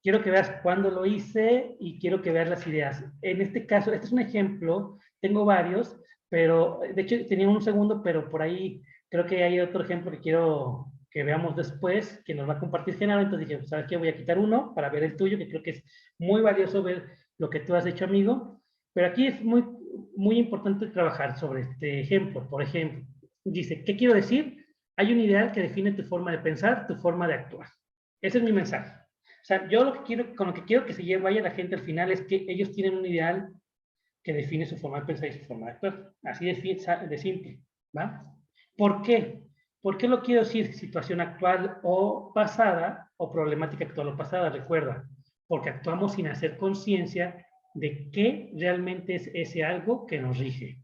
Quiero que veas cuándo lo hice y quiero que veas las ideas. En este caso, este es un ejemplo, tengo varios, pero de hecho tenía un segundo, pero por ahí creo que hay otro ejemplo que quiero que veamos después, que nos va a compartir Genaro. Entonces dije, ¿sabes qué? Voy a quitar uno para ver el tuyo, que creo que es muy valioso ver lo que tú has hecho, amigo. Pero aquí es muy importante trabajar sobre este ejemplo. Por ejemplo, dice, ¿qué quiero decir? Hay un ideal que define tu forma de pensar, tu forma de actuar. Ese es mi mensaje. O sea, yo lo que quiero, con lo que quiero que se vaya la gente al final es que ellos tienen un ideal que define su forma de pensar y su forma de actuar. Así de simple, ¿va? ¿Por qué? ¿Por qué lo quiero decir situación actual o pasada o problemática actual o pasada? Recuerda, porque actuamos sin hacer conciencia de qué realmente es ese algo que nos rige.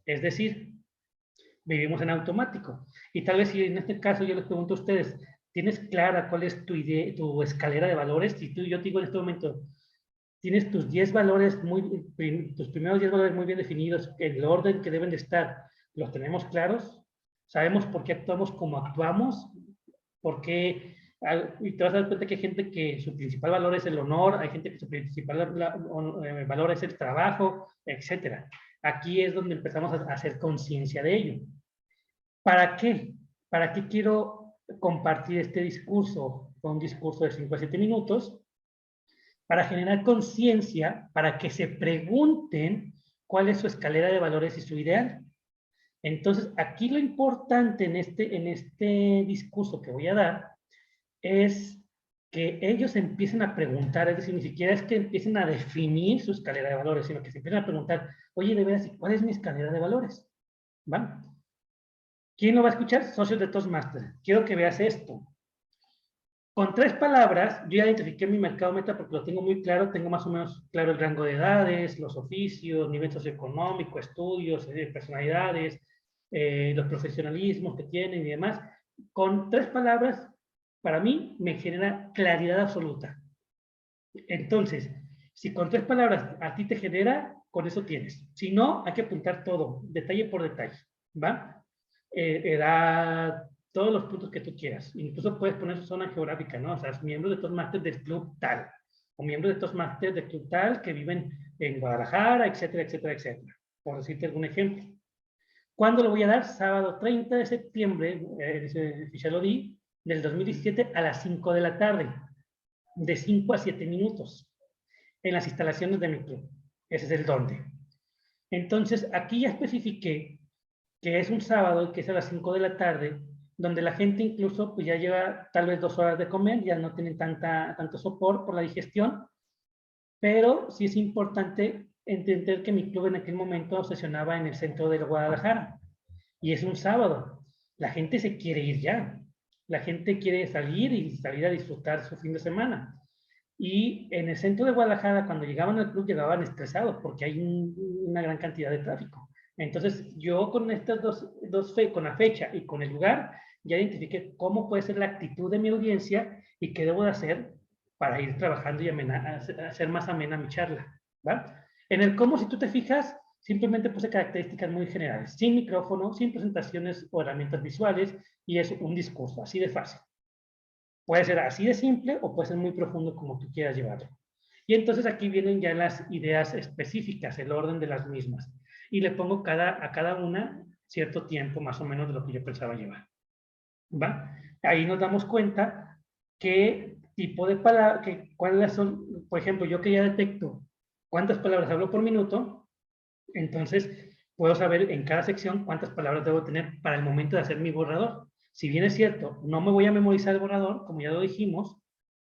Es decir, vivimos en automático. Y tal vez si en este caso yo les pregunto a ustedes, ¿tienes clara cuál es tu idea, tu escalera de valores? Si yo te digo en este momento, tienes tus 10 valores, tus primeros 10 valores muy bien definidos, el orden que deben de estar, ¿los tenemos claros? ¿Sabemos por qué actuamos como actuamos? ¿Por qué? Y te vas a dar cuenta que hay gente que su principal valor es el honor, hay gente que su principal valor es el trabajo, etcétera. Aquí es donde empezamos a hacer conciencia de ello. ¿Para qué? ¿Para qué quiero compartir este discurso? Fue un discurso de 5 a 7 minutos para generar conciencia, para que se pregunten cuál es su escalera de valores y su ideal. Entonces, aquí lo importante en este discurso que voy a dar es que ellos empiecen a preguntar, es decir, ni siquiera es que empiecen a definir su escalera de valores, sino que se empiecen a preguntar, oye, de veras, ¿cuál es mi escalera de valores? ¿Va? ¿Quién lo va a escuchar? Socios de Toastmasters. Quiero que veas esto. Con 3 palabras, yo ya identifiqué mi mercado meta porque lo tengo muy claro, tengo más o menos claro el rango de edades, los oficios, nivel socioeconómico, estudios, personalidades, los profesionalismos que tienen y demás. Con 3 palabras, para mí, me genera claridad absoluta. Entonces, si con 3 palabras a ti te genera, con eso tienes. Si no, hay que apuntar todo, detalle por detalle, ¿va? Edad, todos los puntos que tú quieras. Incluso puedes poner su zona geográfica, ¿no? O sea, miembros de Toastmasters del club tal, o miembros de Toastmasters del club tal que viven en Guadalajara, etcétera, etcétera, etcétera. Por decirte algún ejemplo. ¿Cuándo lo voy a dar? Sábado 30 de septiembre, ya lo di, del 2017 a las 5 de la tarde, de 5 a 7 minutos, en las instalaciones de mi club. Ese es el dónde. Entonces, aquí ya especifiqué que es un sábado, que es a las 5 de la tarde, donde la gente incluso pues ya lleva tal vez 2 horas de comer, ya no tienen tanto sopor por la digestión, pero sí es importante entender que mi club en aquel momento sesionaba en el centro de Guadalajara y es un sábado. La gente se quiere ir ya, la gente quiere salir y salir a disfrutar su fin de semana. Y en el centro de Guadalajara, cuando llegaban al club, llegaban estresados porque hay una gran cantidad de tráfico. Entonces, yo con estas con la fecha y con el lugar, ya identifiqué cómo puede ser la actitud de mi audiencia y qué debo de hacer para ir trabajando y hacer más amena mi charla. ¿Va? En el cómo, si tú te fijas, simplemente puse características muy generales, sin micrófono, sin presentaciones o herramientas visuales, y es un discurso, así de fácil. Puede ser así de simple o puede ser muy profundo como tú quieras llevarlo. Y entonces aquí vienen ya las ideas específicas, el orden de las mismas. Y le pongo a cada una cierto tiempo más o menos de lo que yo pensaba llevar. ¿Va? Ahí nos damos cuenta qué tipo de palabras, cuáles son, por ejemplo, yo que ya detecto cuántas palabras hablo por minuto, entonces puedo saber en cada sección cuántas palabras debo tener para el momento de hacer mi borrador. Si bien es cierto, no me voy a memorizar el borrador, como ya lo dijimos,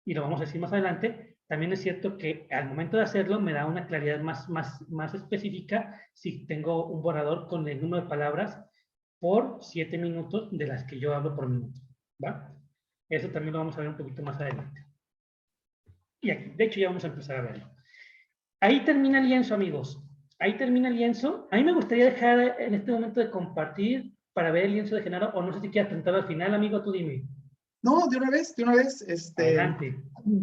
y lo vamos a decir más adelante, también es cierto que al momento de hacerlo me da una claridad más específica si tengo un borrador con el número de palabras por 7 minutos de las que yo hablo por minuto. ¿Va? Eso también lo vamos a ver un poquito más adelante. Y aquí, de hecho, ya vamos a empezar a verlo. Ahí termina el lienzo, amigos. Ahí termina el lienzo. A mí me gustaría dejar en este momento de compartir para ver el lienzo de Genaro, o no sé si quieres presentarlo al final, amigo, tú dime. No, de una vez, Adelante.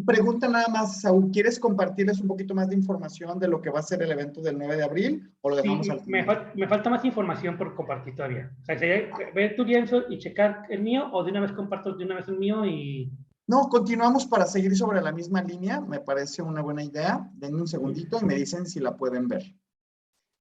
pregunta nada más, Saúl, ¿quieres compartirles un poquito más de información de lo que va a ser el evento del 9 de abril o lo dejamos al Sí, final? me falta más información por compartir todavía. O sea, sería ver tu lienzo y checar el mío, o de una vez comparto de una vez el mío y... No, continuamos para seguir sobre la misma línea, me parece una buena idea. Denme un segundito y me dicen si la pueden ver.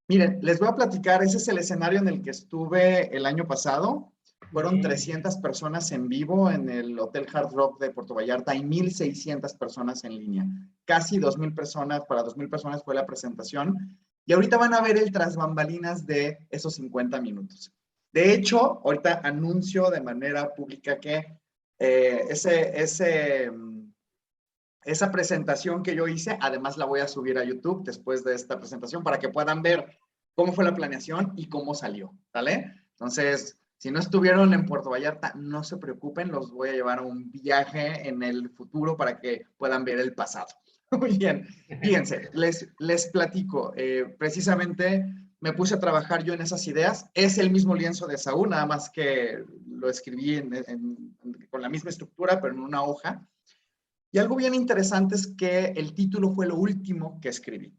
Miren, les voy a platicar, ese es el escenario en el que estuve el año pasado. Fueron Bien. 300 personas en vivo en el Hotel Hard Rock de Puerto Vallarta y 1,600 personas en línea. Casi 2,000 personas, para 2,000 personas fue la presentación. Y ahorita van a ver el tras bambalinas de esos 50 minutos. De hecho, ahorita anuncio de manera pública que esa presentación que yo hice, además la voy a subir a YouTube después de esta presentación para que puedan ver cómo fue la planeación y cómo salió, ¿vale? Entonces, si no estuvieron en Puerto Vallarta, no se preocupen, los voy a llevar a un viaje en el futuro para que puedan ver el pasado. Muy bien, fíjense, les platico, precisamente me puse a trabajar yo en esas ideas, es el mismo lienzo de Saúl, nada más que lo escribí con la misma estructura, pero en una hoja. Y algo bien interesante es que el título fue lo último que escribí.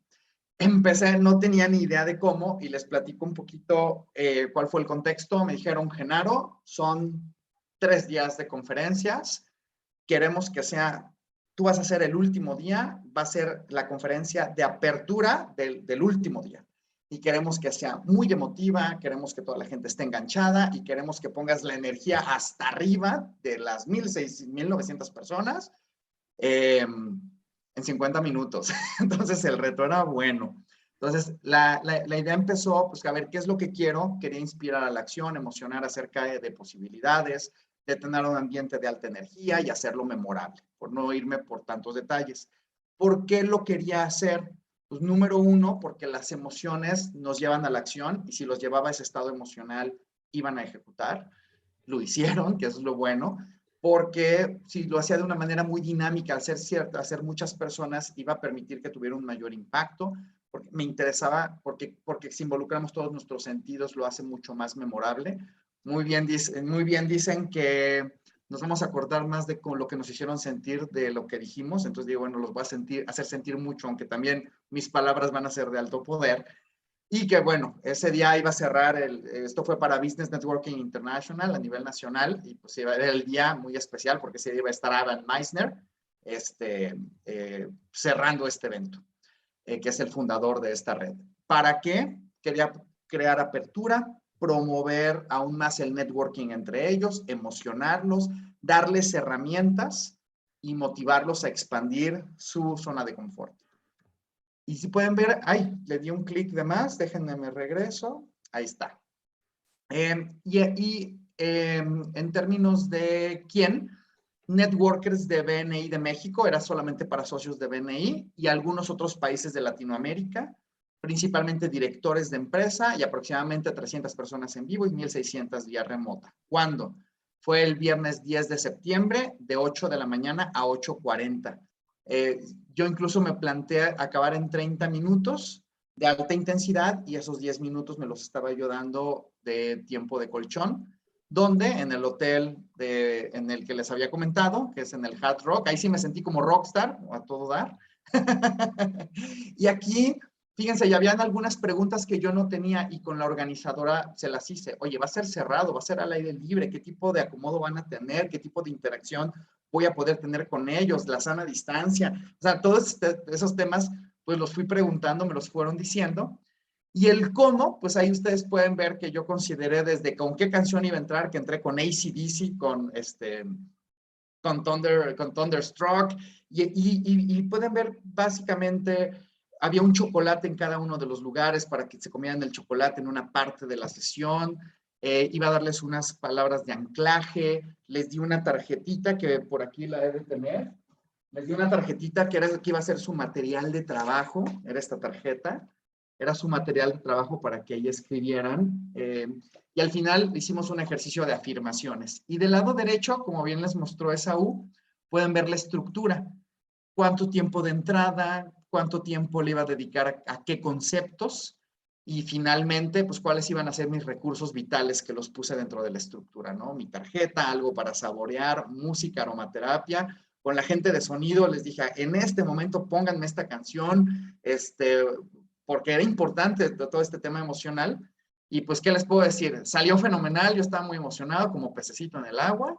Empecé, no tenía ni idea de cómo, y les platico un poquito cuál fue el contexto. Me dijeron, Genaro, son 3 días de conferencias, queremos que sea, tú vas a ser el último día, va a ser la conferencia de apertura del último día. Y queremos que sea muy emotiva, queremos que toda la gente esté enganchada y queremos que pongas la energía hasta arriba de las 1,900 personas en 50 minutos. Entonces el reto era bueno. Entonces la idea empezó, pues a ver qué es lo que quiero. Quería inspirar a la acción, emocionar acerca de posibilidades, de tener un ambiente de alta energía y hacerlo memorable, por no irme por tantos detalles. ¿Por qué lo quería hacer? Pues número uno, porque las emociones nos llevan a la acción y si los llevaba a ese estado emocional, iban a ejecutar. Lo hicieron, que es lo bueno, porque si lo hacía de una manera muy dinámica, al ser cierto, hacer muchas personas, iba a permitir que tuviera un mayor impacto, porque me interesaba, porque si involucramos todos nuestros sentidos, lo hace mucho más memorable. Muy bien dicen que nos vamos a acordar más de con lo que nos hicieron sentir de lo que dijimos, entonces digo, bueno, los voy a hacer sentir mucho, aunque también mis palabras van a ser de alto poder. Y que bueno, ese día iba a cerrar, esto fue para Business Networking International a nivel nacional, y pues iba a ser el día muy especial porque ese día iba a estar Adam Meissner cerrando este evento, que es el fundador de esta red. ¿Para qué? Quería crear apertura, promover aún más el networking entre ellos, emocionarlos, darles herramientas y motivarlos a expandir su zona de confort. Y si pueden ver, ay, le di un clic de más, déjenme me regreso, ahí está. En términos de quién, networkers de BNI de México, era solamente para socios de BNI y algunos otros países de Latinoamérica, principalmente directores de empresa y aproximadamente 300 personas en vivo y 1,600 vía remota. ¿Cuándo? Fue el viernes 10 de septiembre de 8 de la mañana a 8:40. Yo incluso me planteé acabar en 30 minutos de alta intensidad y esos 10 minutos me los estaba yo dando de tiempo de colchón, donde en el hotel en el que les había comentado, que es en el Hard Rock, ahí sí me sentí como rockstar, a todo dar. Y aquí, fíjense, ya habían algunas preguntas que yo no tenía y con la organizadora se las hice. Oye, ¿va a ser cerrado? ¿Va a ser al aire libre? ¿Qué tipo de acomodo van a tener? ¿Qué tipo de interacción voy a poder tener con ellos, la sana distancia. O sea, todos esos temas, pues los fui preguntando, me los fueron diciendo. Y el cómo, pues ahí ustedes pueden ver que yo consideré desde con qué canción iba a entrar, que entré con AC/DC, con Thunderstruck, y pueden ver básicamente, había un chocolate en cada uno de los lugares para que se comieran el chocolate en una parte de la sesión. Iba a darles unas palabras de anclaje, les di una tarjetita que por aquí la he de tener, les di una tarjetita que iba a ser su material de trabajo, era esta tarjeta, era su material de trabajo para que ahí escribieran. Y al final hicimos un ejercicio de afirmaciones. Y del lado derecho, como bien les mostró Esaú, pueden ver la estructura. Cuánto tiempo de entrada, cuánto tiempo le iba a dedicar a qué conceptos y finalmente, pues cuáles iban a ser mis recursos vitales que los puse dentro de la estructura, ¿no? Mi tarjeta, algo para saborear, música, aromaterapia. Con la gente de sonido les dije, en este momento pónganme esta canción, porque era importante todo este tema emocional. Y pues, ¿qué les puedo decir? Salió fenomenal, yo estaba muy emocionado, como pececito en el agua,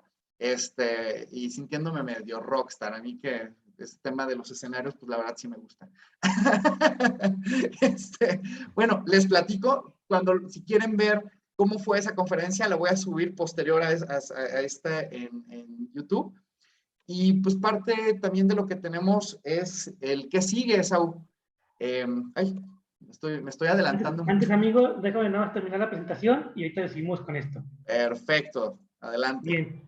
y sintiéndome medio rockstar. A mí que ese tema de los escenarios, pues la verdad sí me gusta. Bueno, les platico, si quieren ver cómo fue esa conferencia, la voy a subir posterior a esta en YouTube. Y pues parte también de lo que tenemos es el que sigue, Saúl. Ay, me estoy adelantando Antes, mucho. amigo, déjame nada más terminar la presentación y ahorita seguimos con esto. Perfecto, adelante. Bien.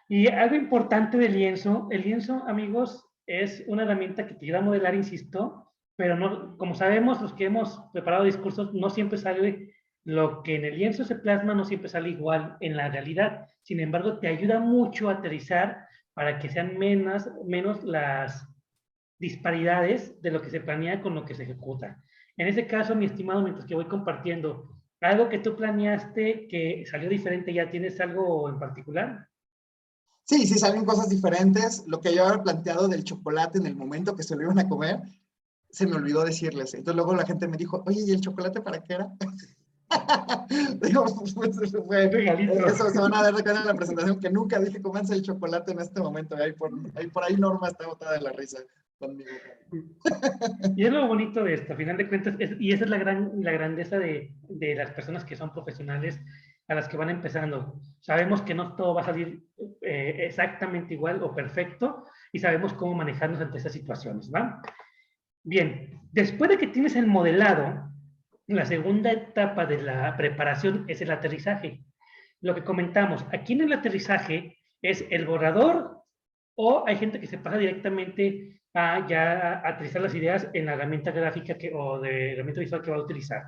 Y algo importante del lienzo, el lienzo, amigos, es una herramienta que te ayuda a modelar, insisto, pero no, como sabemos, los que hemos preparado discursos, no siempre sale lo que en el lienzo se plasma, no siempre sale igual en la realidad. Sin embargo, te ayuda mucho a aterrizar para que sean menos las disparidades de lo que se planea con lo que se ejecuta. En ese caso, mi estimado, mientras que voy compartiendo, algo que tú planeaste que salió diferente, ¿ya tienes algo en particular? Sí, sí, salen cosas diferentes. Lo que yo había planteado del chocolate en el momento que se lo iban a comer, se me olvidó decirles. Entonces luego la gente me dijo, oye, ¿y el chocolate para qué era? Digo, pues, Regalito. eso se van a dar de cuenta en la presentación, que nunca dije comerse el chocolate en este momento. Por ahí Norma está botada de la risa conmigo. Y es lo bonito de esto, a final de cuentas, y esa es la grandeza de las personas que son profesionales a las que van empezando. Sabemos que no todo va a salir exactamente igual o perfecto y sabemos cómo manejarnos ante esas situaciones, ¿va? Bien, después de que tienes el modelado, la segunda etapa de la preparación es el aterrizaje. Lo que comentamos, aquí en el aterrizaje es el borrador o hay gente que se pasa directamente a ya aterrizar las ideas en la herramienta gráfica o de herramienta visual que va a utilizar.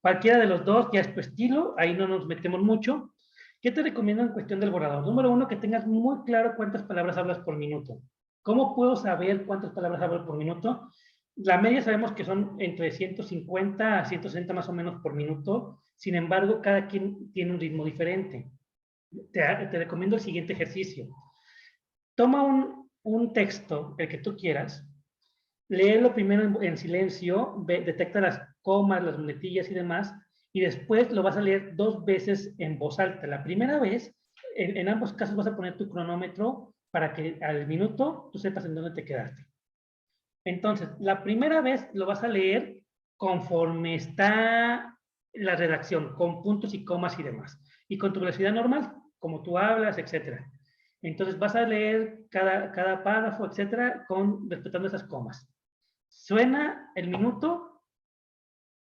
Cualquiera de los dos ya es tu estilo, ahí no nos metemos mucho. ¿Qué te recomiendo en cuestión del borrador? Número uno, que tengas muy claro cuántas palabras hablas por minuto. ¿Cómo puedo saber cuántas palabras hablo por minuto? La media sabemos que son entre 150 a 160 más o menos por minuto. Sin embargo, cada quien tiene un ritmo diferente. Te recomiendo el siguiente ejercicio. Toma un texto, el que tú quieras, léelo primero en silencio, detecta las comas, las muletillas y demás, y después lo vas a leer 2 veces en voz alta. La primera vez, en ambos casos vas a poner tu cronómetro para que al minuto tú sepas en dónde te quedaste. Entonces, la primera vez lo vas a leer conforme está la redacción, con puntos y comas y demás, y con tu velocidad normal, como tú hablas, etcétera. Entonces vas a leer cada párrafo, etcétera, respetando esas comas. Suena el minuto,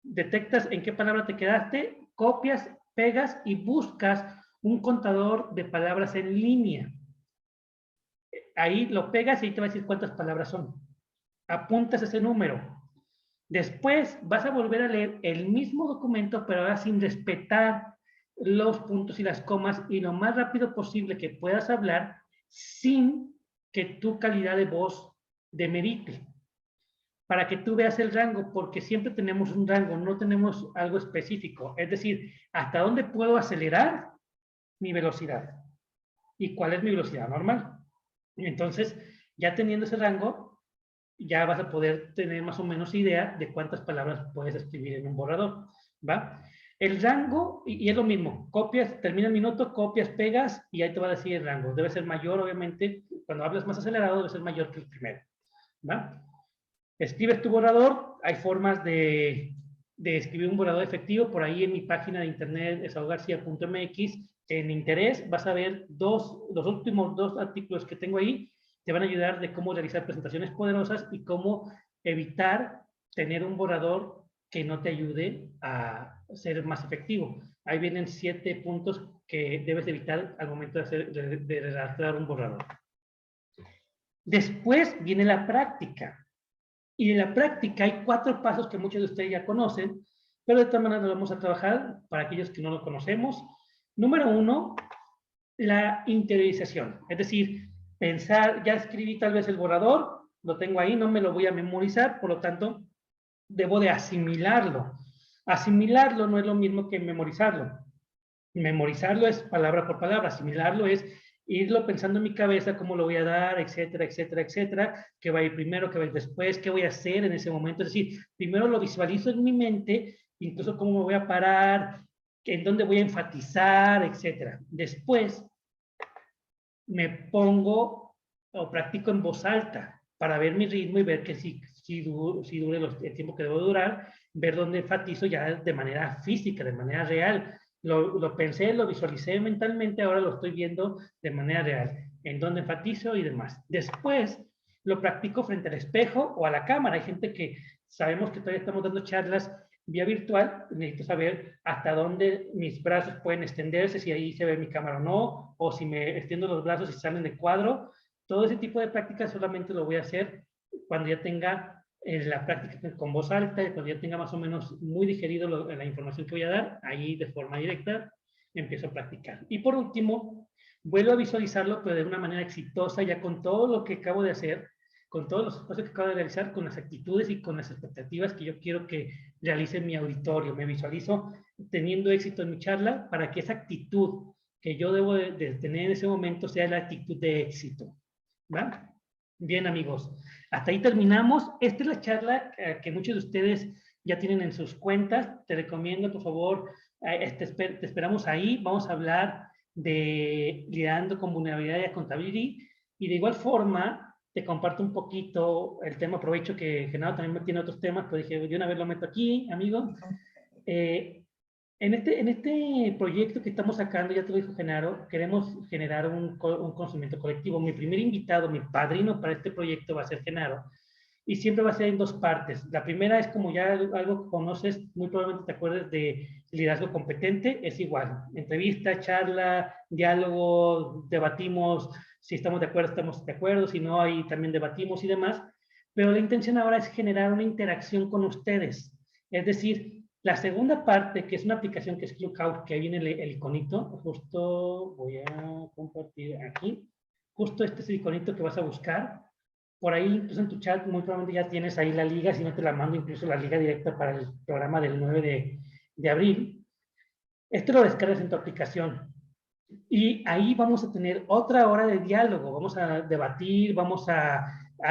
detectas en qué palabra te quedaste, copias, pegas y buscas un contador de palabras en línea. Ahí lo pegas y ahí te va a decir cuántas palabras son. Apuntas ese número. Después vas a volver a leer el mismo documento, pero ahora sin respetar los puntos y las comas y lo más rápido posible que puedas hablar sin que tu calidad de voz demerite. Para que tú veas el rango, porque siempre tenemos un rango, no tenemos algo específico. Es decir, ¿hasta dónde puedo acelerar mi velocidad? ¿Y cuál es mi velocidad normal? Entonces, ya teniendo ese rango, ya vas a poder tener más o menos idea de cuántas palabras puedes escribir en un borrador, ¿va? El rango, y es lo mismo, copias, termina el minuto, copias, pegas, y ahí te va a decir el rango. Debe ser mayor, obviamente, cuando hablas más acelerado debe ser mayor que el primero. ¿Va? Escribes tu borrador, hay formas de escribir un borrador efectivo, por ahí en mi página de internet, esaogarcia.mx, en interés vas a ver los últimos 2 artículos que tengo ahí, te van a ayudar de cómo realizar presentaciones poderosas y cómo evitar tener un borrador que no te ayude a ser más efectivo. Ahí vienen 7 puntos que debes evitar al momento de redactar un borrador. Después viene la práctica. Y en la práctica hay 4 pasos que muchos de ustedes ya conocen, pero de todas maneras lo vamos a trabajar para aquellos que no lo conocemos. Número 1, la interiorización. Es decir, pensar, ya escribí tal vez el borrador, lo tengo ahí, no me lo voy a memorizar, por lo tanto, debo de asimilarlo. Asimilarlo no es lo mismo que memorizarlo. Memorizarlo es palabra por palabra, asimilarlo es irlo pensando en mi cabeza, cómo lo voy a dar, etcétera, etcétera, etcétera, qué va a ir primero, qué va a ir después, qué voy a hacer en ese momento. Es decir, primero lo visualizo en mi mente, incluso cómo me voy a parar, en dónde voy a enfatizar, etcétera. Después me pongo o practico en voz alta para ver mi ritmo y ver que si dure el tiempo que debo durar, ver dónde enfatizo ya de manera física, de manera real. Lo pensé, lo visualicé mentalmente, ahora lo estoy viendo de manera real, en dónde enfatizo y demás. Después lo practico frente al espejo o a la cámara. Hay gente que sabemos que todavía estamos dando charlas vía virtual, necesito saber hasta dónde mis brazos pueden extenderse, si ahí se ve mi cámara o no, o si me extiendo los brazos y salen de cuadro. Todo ese tipo de prácticas solamente lo voy a hacer cuando ya tenga la práctica con voz alta, y cuando ya tenga más o menos muy digerido la información que voy a dar, ahí de forma directa empiezo a practicar. Y por último, vuelvo a visualizarlo, pero de una manera exitosa, ya con todo lo que acabo de hacer, con todos los espacios que acabo de realizar, con las actitudes y con las expectativas que yo quiero que realice mi auditorio. Me visualizo teniendo éxito en mi charla para que esa actitud que yo debo de tener en ese momento sea la actitud de éxito. ¿Va? Bien, amigos. Hasta ahí terminamos. Esta es la charla que muchos de ustedes ya tienen en sus cuentas. Te recomiendo, por favor, te esperamos ahí. Vamos a hablar de lidiando con vulnerabilidad y accountability. Y de igual forma, te comparto un poquito el tema. Aprovecho que Genaro también tiene otros temas, pues dije, de una vez lo meto aquí, amigo. En este proyecto que estamos sacando, ya te lo dijo Genaro, queremos generar un conocimiento colectivo. Mi primer invitado, mi padrino para este proyecto va a ser Genaro. Y siempre va a ser en 2 partes. La primera es como ya algo que conoces, muy probablemente te acuerdes de liderazgo competente, es igual. Entrevista, charla, diálogo, debatimos, si estamos de acuerdo, si no, ahí también debatimos y demás. Pero la intención ahora es generar una interacción con ustedes. Es decir, la segunda parte, que es una aplicación que es Clubhouse, que ahí viene el iconito, justo voy a compartir aquí, justo este es el iconito que vas a buscar. Por ahí, incluso en tu chat, muy probablemente ya tienes ahí la liga, si no te la mando, incluso la liga directa para el programa del 9 de abril. Esto lo descargas en tu aplicación. Y ahí vamos a tener otra hora de diálogo, vamos a debatir, vamos a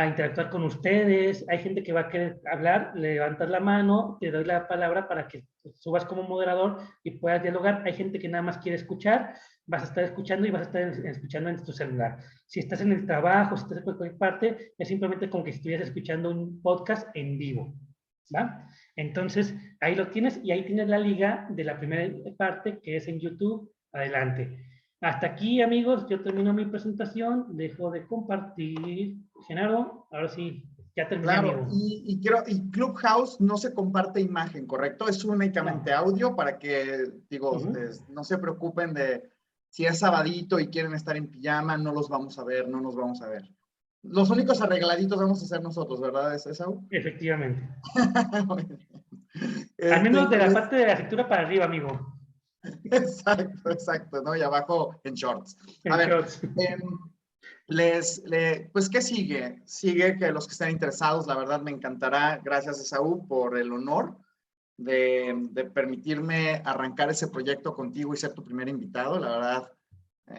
interactuar con ustedes. Hay gente que va a querer hablar, levantas la mano, te doy la palabra para que subas como moderador y puedas dialogar. Hay gente que nada más quiere escuchar, vas a estar escuchando y vas a estar escuchando en tu celular. Si estás en el trabajo, si estás en cualquier parte, es simplemente como que estuvieras escuchando un podcast en vivo, ¿va? Entonces, ahí lo tienes y ahí tienes la liga de la primera parte que es en YouTube. Adelante. Hasta aquí, amigos, yo termino mi presentación, dejo de compartir. Genaro, ahora sí, ya terminé, Claro, amigo. y Clubhouse no se comparte imagen, ¿correcto? Es únicamente audio para que, digo, no se preocupen de si es sabadito y quieren estar en pijama, no los vamos a ver, no nos vamos a ver. Los únicos arregladitos vamos a ser nosotros, ¿verdad, Esaú? Efectivamente. Al menos de la parte de la cintura para arriba, amigo. Exacto, exacto, ¿no? Y abajo en shorts. A ver, pues, ¿qué sigue? Sigue que los que estén interesados, la verdad me encantará, gracias Esaú por el honor de permitirme arrancar ese proyecto contigo y ser tu primer invitado, la verdad.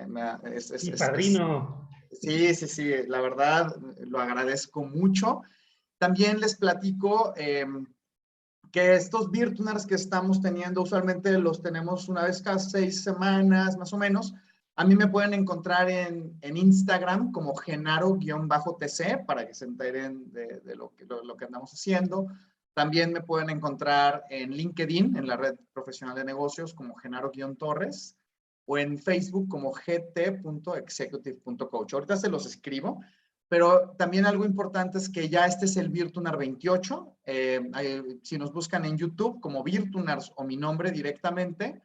Mi padrino. Sí, la verdad lo agradezco mucho. También les platico que estos Virtuners que estamos teniendo, usualmente los tenemos una vez cada 6 semanas, más o menos. A mí me pueden encontrar en Instagram como Genaro-TC para que se enteren de lo que andamos haciendo. También me pueden encontrar en LinkedIn, en la red profesional de negocios, como Genaro-Torres, o en Facebook como gt.executive.coach. Ahorita se los escribo, pero también algo importante es que ya este es el Virtunar 28. Si nos buscan en YouTube como Virtunars o mi nombre directamente,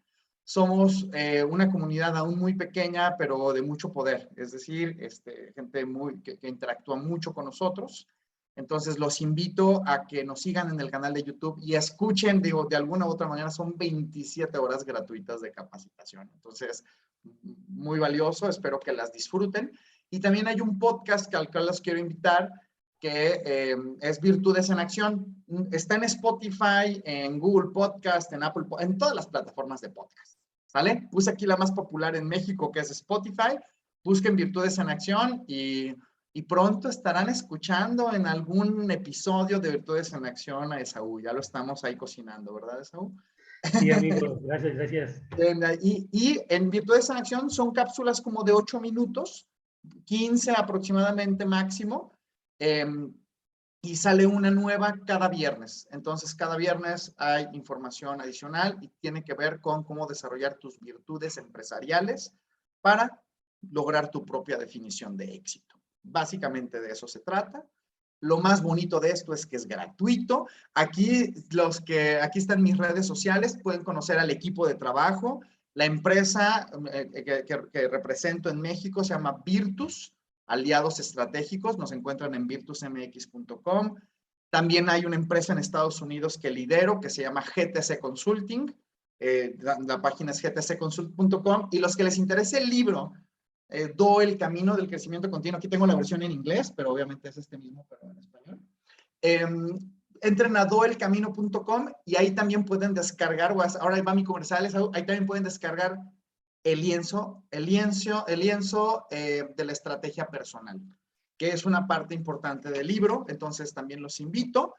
somos una comunidad aún muy pequeña, pero de mucho poder. Es decir, gente que interactúa mucho con nosotros. Entonces, los invito a que nos sigan en el canal de YouTube y escuchen, digo, de alguna u otra manera, son 27 horas gratuitas de capacitación. Entonces, muy valioso, espero que las disfruten. Y también hay un podcast que al cual los quiero invitar, que es Virtudes en Acción. Está en Spotify, en Google Podcast, en Apple, en todas las plataformas de podcast. ¿Sale? Puse aquí la más popular en México, que es Spotify. Busquen Virtudes en Acción y pronto estarán escuchando en algún episodio de Virtudes en Acción a Esaú. Ya lo estamos ahí cocinando, ¿verdad, Esaú? Sí, amigo, gracias, gracias. Y en Virtudes en Acción son cápsulas como de 8 minutos, 15 aproximadamente máximo, y sale una nueva cada viernes. Entonces, cada viernes hay información adicional y tiene que ver con cómo desarrollar tus virtudes empresariales para lograr tu propia definición de éxito. Básicamente de eso se trata. Lo más bonito de esto es que es gratuito. Aquí están mis redes sociales, pueden conocer al equipo de trabajo. La empresa que represento en México se llama Virtus, Aliados Estratégicos. Nos encuentran en virtusmx.com. También hay una empresa en Estados Unidos que lidero, que se llama GTC Consulting. La página es gtcconsult.com. Y los que les interese el libro, Do el camino del crecimiento continuo. Aquí tengo la versión en inglés, pero obviamente es este mismo, pero en español. Entren a doelcamino.com y ahí también pueden descargar, ahora va mi comercial, ahí también pueden descargar el lienzo de la estrategia personal, que es una parte importante del libro. Entonces también los invito.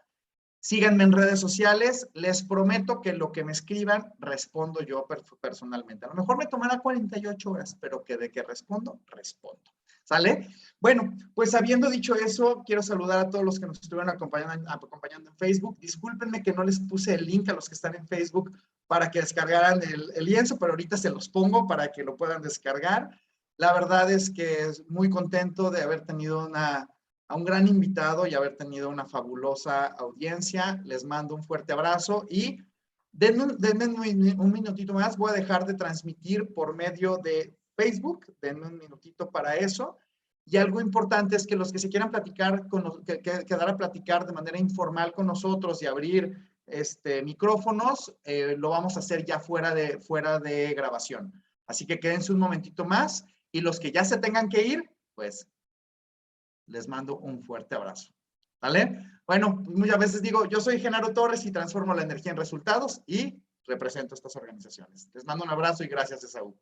Síganme en redes sociales. Les prometo que lo que me escriban, respondo yo personalmente. A lo mejor me tomará 48 horas, pero que de que respondo, respondo. ¿Sale? Bueno, pues habiendo dicho eso, quiero saludar a todos los que nos estuvieron acompañando en Facebook. Discúlpenme que no les puse el link a los que están en Facebook para que descargaran el lienzo, pero ahorita se los pongo para que lo puedan descargar. La verdad es que es muy contento de haber tenido a un gran invitado y haber tenido una fabulosa audiencia. Les mando un fuerte abrazo y denme un minutito más. Voy a dejar de transmitir por medio de Facebook. Denme un minutito para eso. Y algo importante es que los que se quieran platicar, quedar a platicar de manera informal con nosotros y abrir micrófonos, lo vamos a hacer ya fuera de grabación. Así que quédense un momentito más y los que ya se tengan que ir, pues les mando un fuerte abrazo. ¿Vale? Bueno, pues muchas veces digo, yo soy Genaro Torres y transformo la energía en resultados y represento estas organizaciones. Les mando un abrazo y gracias, Esaú.